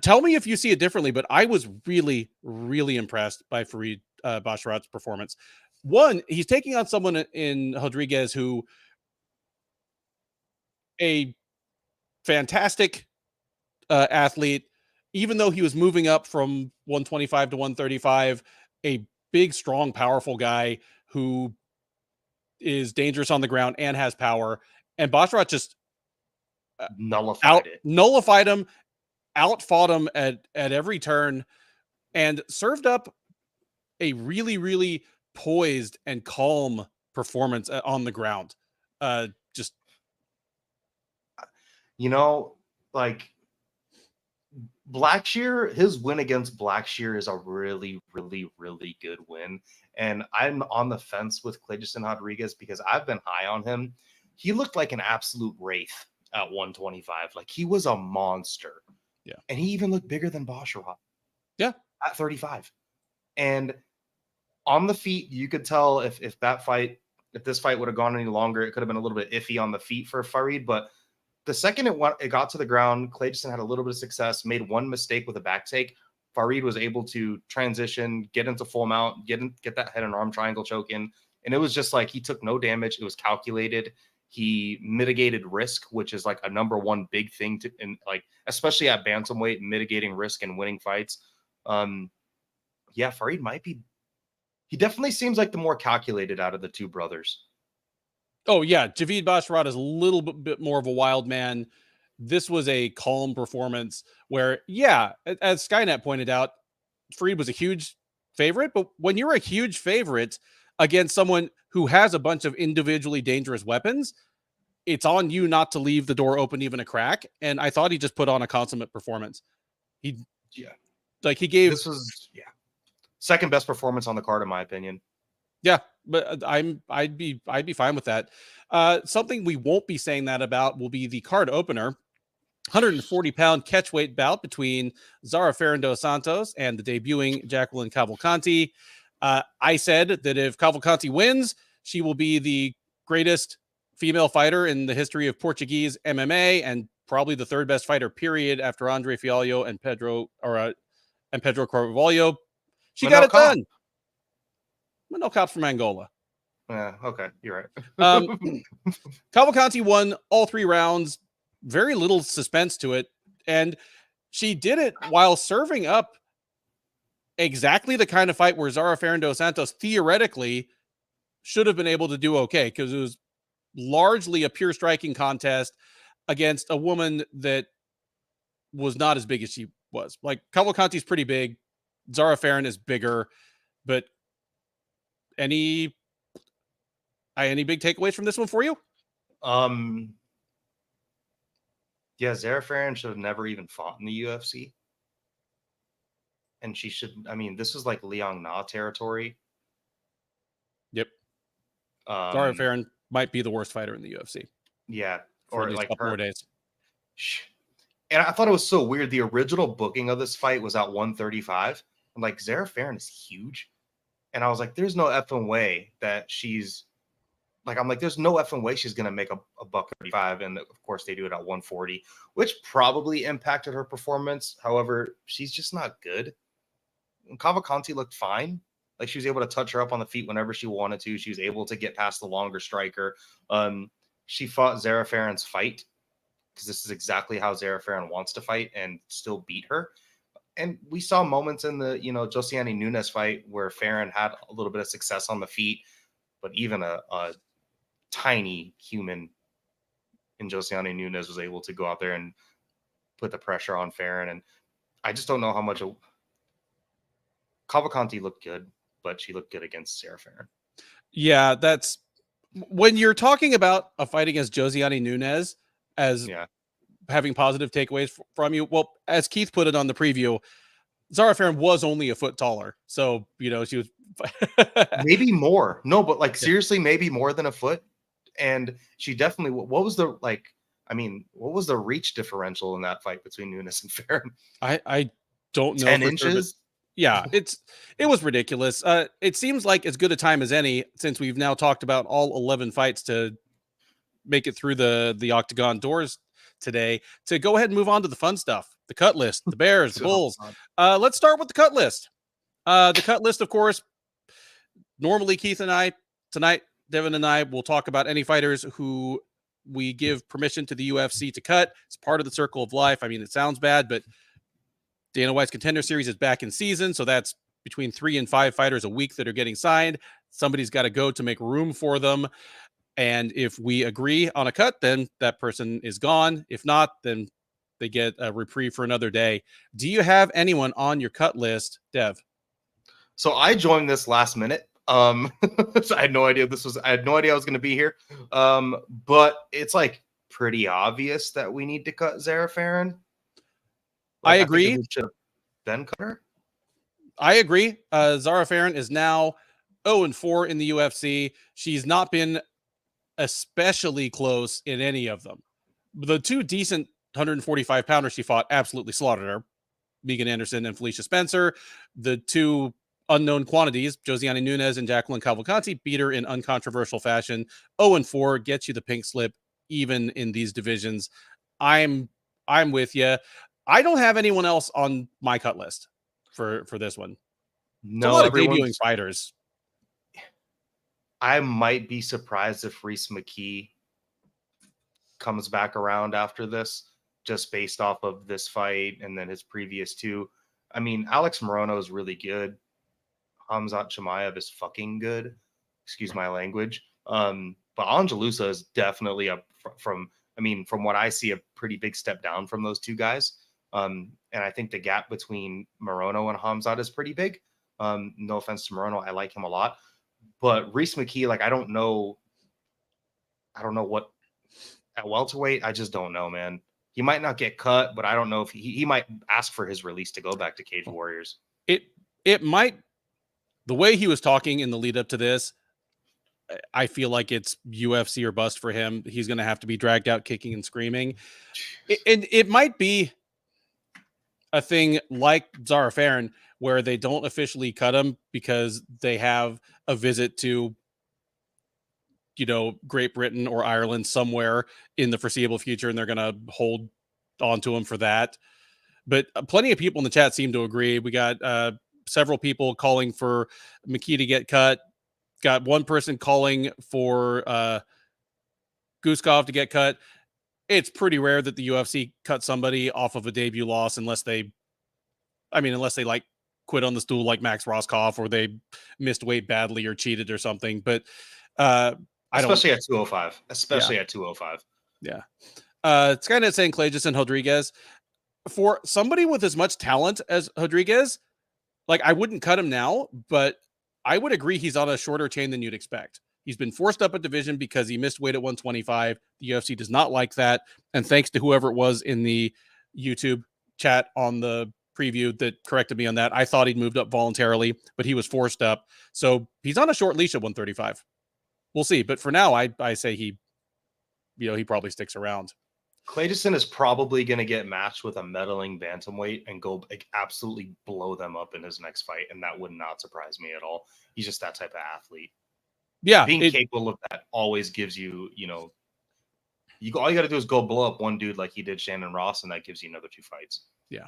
Tell me if you see it differently, but I was really, really impressed by Farid Basharat's performance. One, he's taking on someone in Rodriguez who a fantastic athlete, even though he was moving up from 125 to 135, a big, strong, powerful guy who is dangerous on the ground and has power. And Basharat just nullified him, outfought him at every turn, and served up a really, really poised and calm performance on the ground. Just, you know, like Blackshear, his win against Blackshear is a really, really, really good win. And I'm on the fence with Clejason Rodriguez because I've been high on him. He looked like an absolute wraith at 125. Like he was a monster. Yeah. And he even looked bigger than Basharat. Yeah. At 35. And on the feet, you could tell if this fight would have gone any longer, it could have been a little bit iffy on the feet for Farid. But the second it got to the ground, Clejason had a little bit of success, made one mistake with a back take. Farid was able to transition, get into full mount, get that head and arm triangle choke in. And it was just like he took no damage. It was calculated. He mitigated risk, which is like a number one big thing to, and like, especially at bantamweight, mitigating risk and winning fights. Yeah, Farid he definitely seems like the more calculated out of the two brothers. Oh yeah, Javid Basharat is a little bit more of a wild man. This was a calm performance where, yeah, as Skynet pointed out, Farid was a huge favorite, but when you're a huge favorite against someone who has a bunch of individually dangerous weapons, it's on you not to leave the door open even a crack. And I thought he just put on a consummate performance. He gave second best performance on the card in my opinion. Yeah, but I'd be fine with that. Something we won't be saying that about will be the card opener. 140-pound catchweight bout between Zara Faron dos Santos and the debuting Jacqueline Cavalcanti. I said that if Cavalcanti wins, she will be the greatest female fighter in the history of Portuguese MMA and probably the third best fighter, period, after Andre Fialho and Pedro Carvalho. She got it done. No cops from Angola. Yeah, okay, you're right. Cavalcanti won all 3 rounds. Very little suspense to it. And she did it while serving up exactly the kind of fight where Zara Faron dos Santos theoretically should have been able to do okay, because it was largely a pure striking contest against a woman that was not as big as she was. Like, Cavalcanti's pretty big. Zara Faron is bigger, but any big takeaways from this one for you? Yeah, Faron should have never even fought in the UFC. And she should, I mean, this is like Liang Na territory. Yep. Zara Um, Faron might be the worst fighter in the UFC yeah, for at or least a like couple more her. days. And I thought it was so weird. The original booking of this fight was at 135. I'm like, Zara Faron is huge. And I was like, there's no effing way that she's like, I'm like, there's no effing way she's going to make a buck 35. And of course, they do it at 140, which probably impacted her performance. However, she's just not good. And Cavalcanti looked fine. Like she was able to touch her up on the feet whenever she wanted to. She was able to get past the longer striker. She fought Zara Faron's fight because this is exactly how Zara Faron wants to fight and still beat her. And we saw moments in the, Josiane Nunes fight where Faron had a little bit of success on the feet, but even a tiny human in Josiane Nunes was able to go out there and put the pressure on Faron. And I just don't know how much Cavalcanti looked good, but she looked good against Zara Faron. Yeah, that's when you're talking about a fight against Josiane Nunes as having positive takeaways from you. Well, as Keith put it on the preview, Zara Faron was only a foot taller. So, she was maybe more. No, but like seriously, maybe more than a foot. And she definitely, what was the reach differential in that fight between Nunes and Faron? I don't know. 10 inches? Sure, yeah, it was ridiculous. It seems like as good a time as any since we've now talked about all 11 fights to make it through the octagon doors today to go ahead and move on to the fun stuff, the cut list, the Bears, the Bulls. Let's start with the cut list. The cut list, of course, normally Keith and I, tonight, Devin and I will talk about any fighters who we give permission to the UFC to cut. It's part of the circle of life. I mean, it sounds bad, but Dana White's Contender Series is back in season, so that's between 3 and 5 fighters a week that are getting signed. Somebody's got to go to make room for them. And if we agree on a cut, then that person is gone. If not, then they get a reprieve for another day. Do you have anyone on your cut list, Dev? So I joined this last minute. So I had no idea I had no idea I was going to be here. But it's like pretty obvious that we need to cut Zara Faron. I agree. We should have then cut her. I agree. Zara Faron is now 0-4 in the UFC. She's not been especially close in any of them. The two decent 145 pounders she fought absolutely slaughtered her. Megan Anderson and Felicia Spencer. The two unknown quantities, Josiane Nunes and Jacqueline Cavalcanti, beat her in uncontroversial fashion. 0-4 gets you the pink slip even in these divisions. I'm with you. I don't have anyone else on my cut list for this one. No, it's a lot of debuting fighters. I might be surprised if McKee comes back around after this, just based off of this fight and then his previous two. I mean, Alex Morono is really good. Hamzat Chimaev is fucking good. Excuse my language. But Loosa is definitely from what I see, a pretty big step down from those two guys. And I think the gap between Morono and Hamzat is pretty big. No offense to Morono. I like him a lot. But McKee, like, I don't know what at welterweight. I just don't know, man. He might not get cut, but I don't know if he might ask for his release to go back to Cage Warriors. It might. The way he was talking in the lead up to this, I feel like it's UFC or bust for him. He's going to have to be dragged out kicking and screaming. And it might be a thing like Zara Faron where they don't officially cut him because they have a visit to, Great Britain or Ireland somewhere in the foreseeable future, and they're going to hold on to him for that. But plenty of people in the chat seem to agree. We got several people calling for McKee to get cut. Got one person calling for Guskov to get cut. It's pretty rare that the UFC cut somebody off of a debut loss unless they like quit on the stool like Max Roscoff or they missed weight badly or cheated or something. But especially at 205. At 205. Yeah. Skynet saying Clages and Rodriguez. For somebody with as much talent as Rodriguez, like, I wouldn't cut him now, but I would agree he's on a shorter chain than you'd expect. He's been forced up a division because he missed weight at 125. The UFC does not like that. And thanks to whoever it was in the YouTube chat on the preview that corrected me on that, I thought he'd moved up voluntarily, but he was forced up. So he's on a short leash at 135. We'll see. But for now, I say he probably sticks around. Clayton is probably going to get matched with a meddling bantamweight and go absolutely blow them up in his next fight. And that would not surprise me at all. He's just that type of athlete. Yeah. Being capable of that always gives you, all you got to do is go blow up one dude like he did Shannon Ross, and that gives you another 2 fights. Yeah.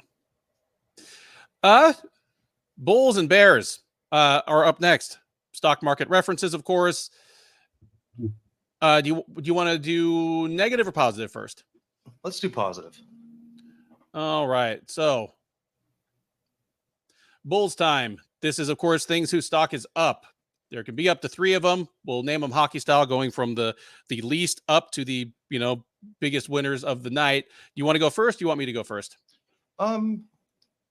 Bulls and Bears are up next. Stock market references, of course. Do you want to do negative or positive first? Let's do positive. All right. So, Bulls time. This is, of course, things whose stock is up. There can be up to 3 of them. We'll name them hockey style, going from the least up to the biggest winners of the night. You want to go first? You want me to go first? You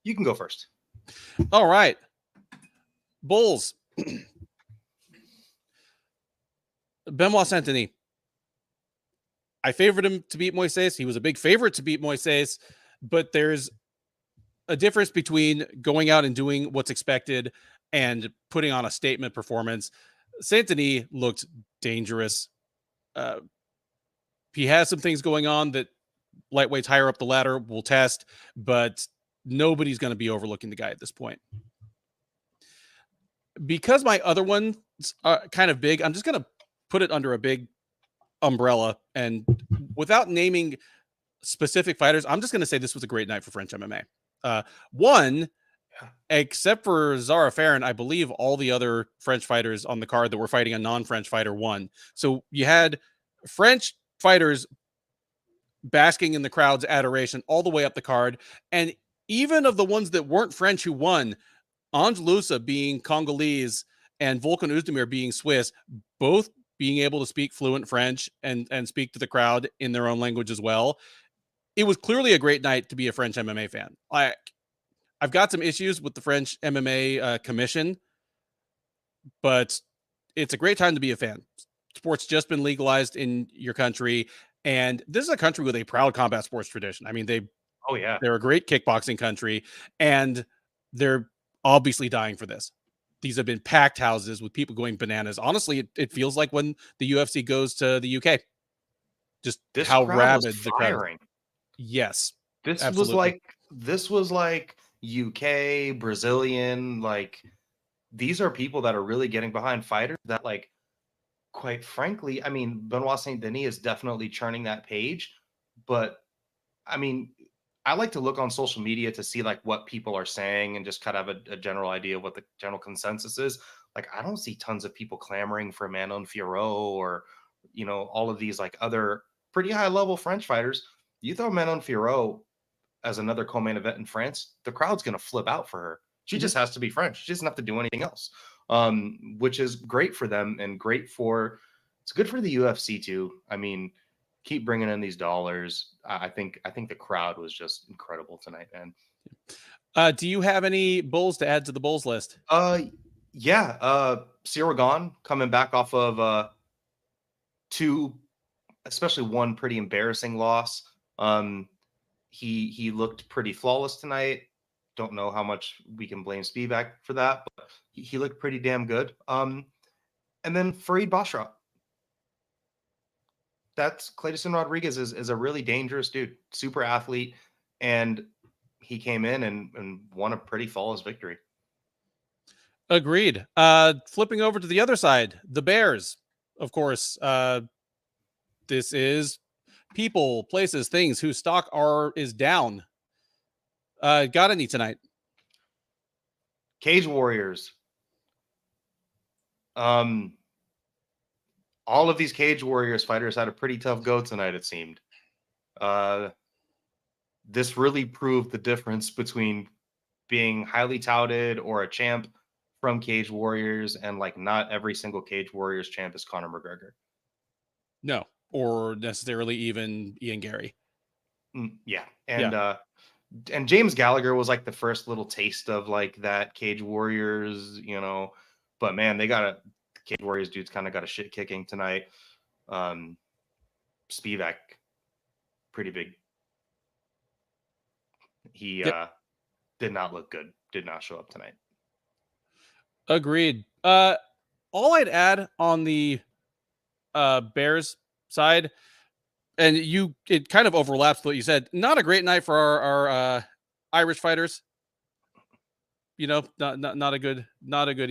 can go first. All right. Bulls. Benoit Saint-Denis. I favored him to beat Moises. He was a big favorite to beat Moises, but there's a difference between going out and doing what's expected and putting on a statement performance. Saint-Denis looked dangerous. He has some things going on that lightweights higher up the ladder will test, but nobody's going to be overlooking the guy at this point. Because my other one's kind of big, I'm just going to put it under a big umbrella, and without naming specific fighters, I'm just going to say this was a great night for French MMA. Except for Zara Faron, I believe all the other French fighters on the card that were fighting a non-French fighter won. So you had French fighters basking in the crowd's adoration all the way up the card, and even of the ones that weren't French who won, Loosa being Congolese and Volkan Oezdemir being Swiss, both being able to speak fluent French and speak to the crowd in their own language as well. It was clearly a great night to be a French MMA fan. I've got some issues with the French MMA commission, but it's a great time to be a fan. Sport's just been legalized in your country, and this is a country with a proud combat sports tradition. I mean, they're a great kickboxing country, and they're obviously dying for this. These have been packed houses with people going bananas. Honestly, it feels like when the UFC goes to the UK. Just this how rabid the crowd is. Yes. This absolutely. was like UK, Brazilian, like these are people that are really getting behind fighters that, like, quite frankly, I mean, Benoit Saint-Denis is definitely churning that page, but I mean, I like to look on social media to see like what people are saying and just kind of have a general idea of what the general consensus is. Like, I don't see tons of people clamoring for Manon Fiorot or, all of these like other pretty high level French fighters. You throw Manon Fiorot as another co-main event in France, the crowd's going to flip out for her. She just has to be French. She doesn't have to do anything else, which is great for them and it's good for the UFC too. I mean, keep bringing in these dollars. I think the crowd was just incredible tonight, man. Do you have any Bulls to add to the Bulls list? Yeah. Cyril Gane coming back off of 2, especially one pretty embarrassing loss. He looked pretty flawless tonight. Don't know how much we can blame Spivac for that, but he looked pretty damn good. And then Farid Basharat. That's Clayton Rodriguez is a really dangerous dude, super athlete, and he came in and won a pretty flawless victory. Agreed. Flipping over to the other side, the Bears, of course. This is people, places, things whose stock is down. Got any tonight? Cage Warriors. All of these Cage Warriors fighters had a pretty tough go tonight, it seemed. This really proved the difference between being highly touted or a champ from Cage Warriors and like not every single Cage Warriors champ is Conor McGregor. No, or necessarily even Ian Gary. Yeah. And James Gallagher was like the first little taste of like that Cage Warriors, but man, they got Cage Warriors dude's kind of got a shit kicking tonight. Spivac, pretty big. He did not look good. Did not show up tonight. Agreed. All I'd add on the Bears side, and it kind of overlaps with what you said. Not a great night for our Irish fighters. You know, not a good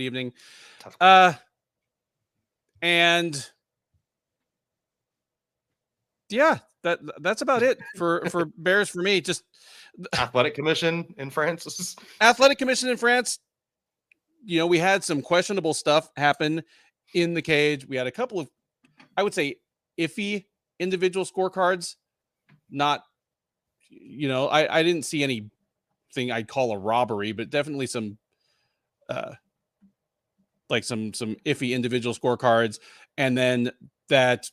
evening. And yeah, that's about it for Bears for me. Just Athletic Commission in France. Athletic Commission in France. You know, we had some questionable stuff happen in the cage. We had a couple of, I would say, iffy individual scorecards. Not, you know, I didn't see anything I'd call a robbery, but definitely some like some iffy individual scorecards. And then that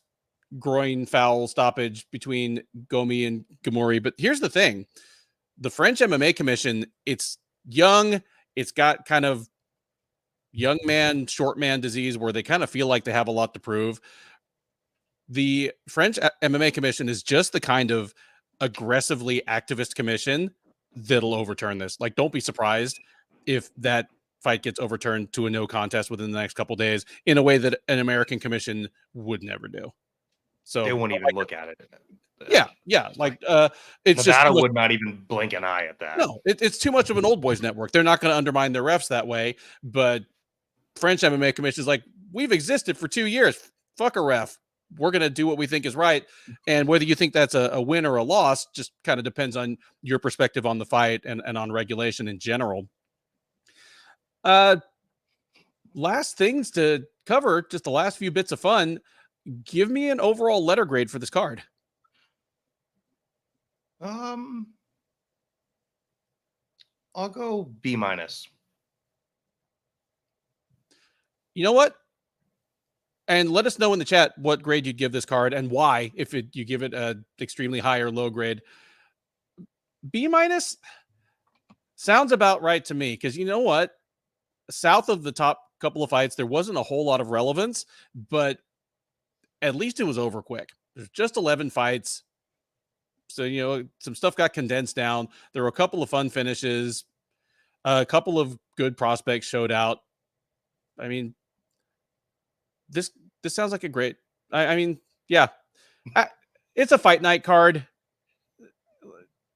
groin foul stoppage between Gomis and Gamori. But here's the thing. The French MMA Commission, it's young. It's got kind of young man, short man disease where they kind of feel like they have a lot to prove. The French MMA Commission is just the kind of aggressively activist commission that'll overturn this. Like, don't be surprised if that fight gets overturned to a no contest within the next couple of days in a way that an American commission would never do. So they won't even look at it. Yeah. Like it's Nevada just would not even blink an eye at that. No, it's too much of an old boys network. They're not going to undermine their refs that way. But French MMA Commission is like, we've existed for 2 years. Fuck a ref. We're going to do what we think is right. And whether you think that's a win or a loss just kind of depends on your perspective on the fight and on regulation in general. Last things to cover, just the last few bits of fun. Give me an overall letter grade for this card. I'll go B-. You know what? And let us know in the chat what grade you'd give this card and why, if you give it a extremely high or low grade. B- sounds about right to me, because you know what? South of the top couple of fights, there wasn't a whole lot of relevance, but at least it was over quick. There's just 11 fights. So, you know, some stuff got condensed down. There were a couple of fun finishes. A couple of good prospects showed out. I mean, this sounds like a great, I mean, yeah, it's a fight night card.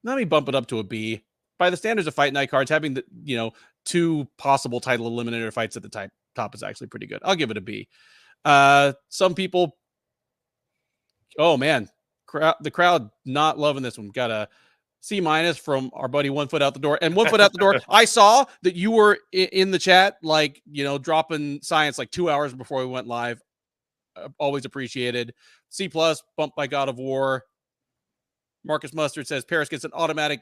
Let me bump it up to a B. By the standards of fight night cards, having the, you know, 2 possible title eliminator fights at the top is actually pretty good. I'll give it a B. Some people, oh man, the crowd not loving this one. Got a C- from our buddy 1 Foot Out the Door. And 1 Foot Out the Door, I saw that you were in the chat, like, you know, dropping science like 2 hours before we went live. Always appreciated. C+, bumped by God of War. Marcus Mustard says Paris gets an automatic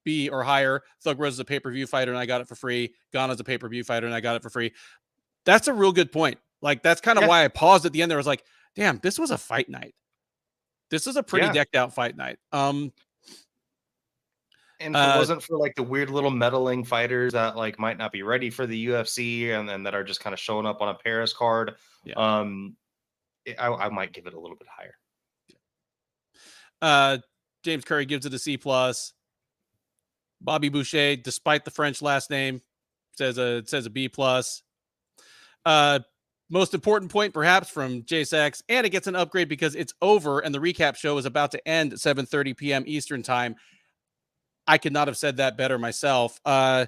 B or higher. Thug Rose is a pay-per-view fighter and I got it for free. Gane is a pay-per-view fighter and I got it for free. That's a real good point. Like, that's kind of why I paused at the end there. I was like, damn, this was a fight night. This is a pretty decked out fight night. And if it wasn't for like the weird little meddling fighters that like might not be ready for the UFC and then that are just kind of showing up on a Paris card, I might give it a little bit higher. James Curry gives it a C+. Bobby Boucher, despite the French last name, says a B+. Most important point, perhaps, from JSX, and it gets an upgrade because it's over and the recap show is about to end at 7:30 p.m. Eastern time. I could not have said that better myself. You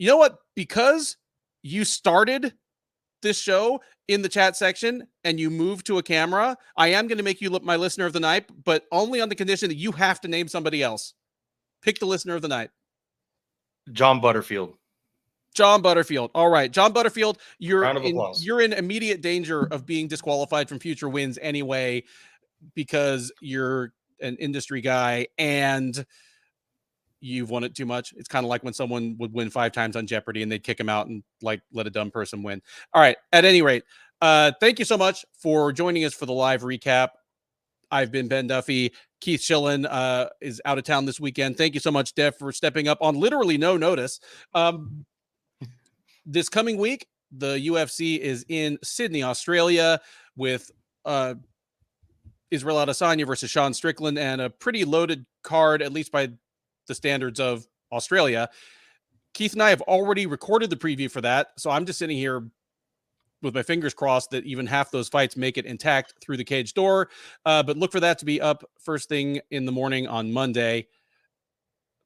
know what? Because you started this show in the chat section and you moved to a camera, I am going to make you look my listener of the night, but only on the condition that you have to name somebody else. Pick the listener of the night. John Butterfield. All right. John Butterfield, you're in immediate danger of being disqualified from future wins anyway, because you're an industry guy and you've won it too much. It's kind of like when someone would win 5 times on Jeopardy and they'd kick him out and like let a dumb person win. All right. At any rate, thank you so much for joining us for the live recap. I've been Ben Duffy. Keith Schillen is out of town this weekend. Thank you so much, Dev, for stepping up on literally no notice. This coming week, the UFC is in Sydney, Australia, with Israel Adesanya versus Sean Strickland, and a pretty loaded card, at least by the standards of Australia. Keith and I have already recorded the preview for that, so I'm just sitting here with my fingers crossed that even half those fights make it intact through the cage door. But look for that to be up first thing in the morning on Monday.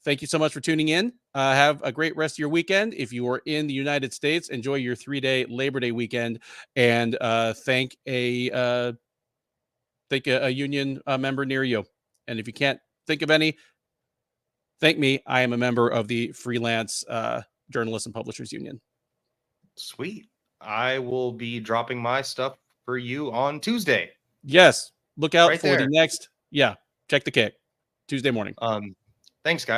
Thank you so much for tuning in. Have a great rest of your weekend. If you are in the United States, enjoy your 3-day Labor Day weekend, and thank a union member near you. And if you can't think of any, thank me. I am a member of the Freelance Journalists and Publishers Union. Sweet. I will be dropping my stuff for you on Tuesday. Yes. Look out Right for there. the next. Yeah. Check the kick Tuesday morning. Thanks, guys.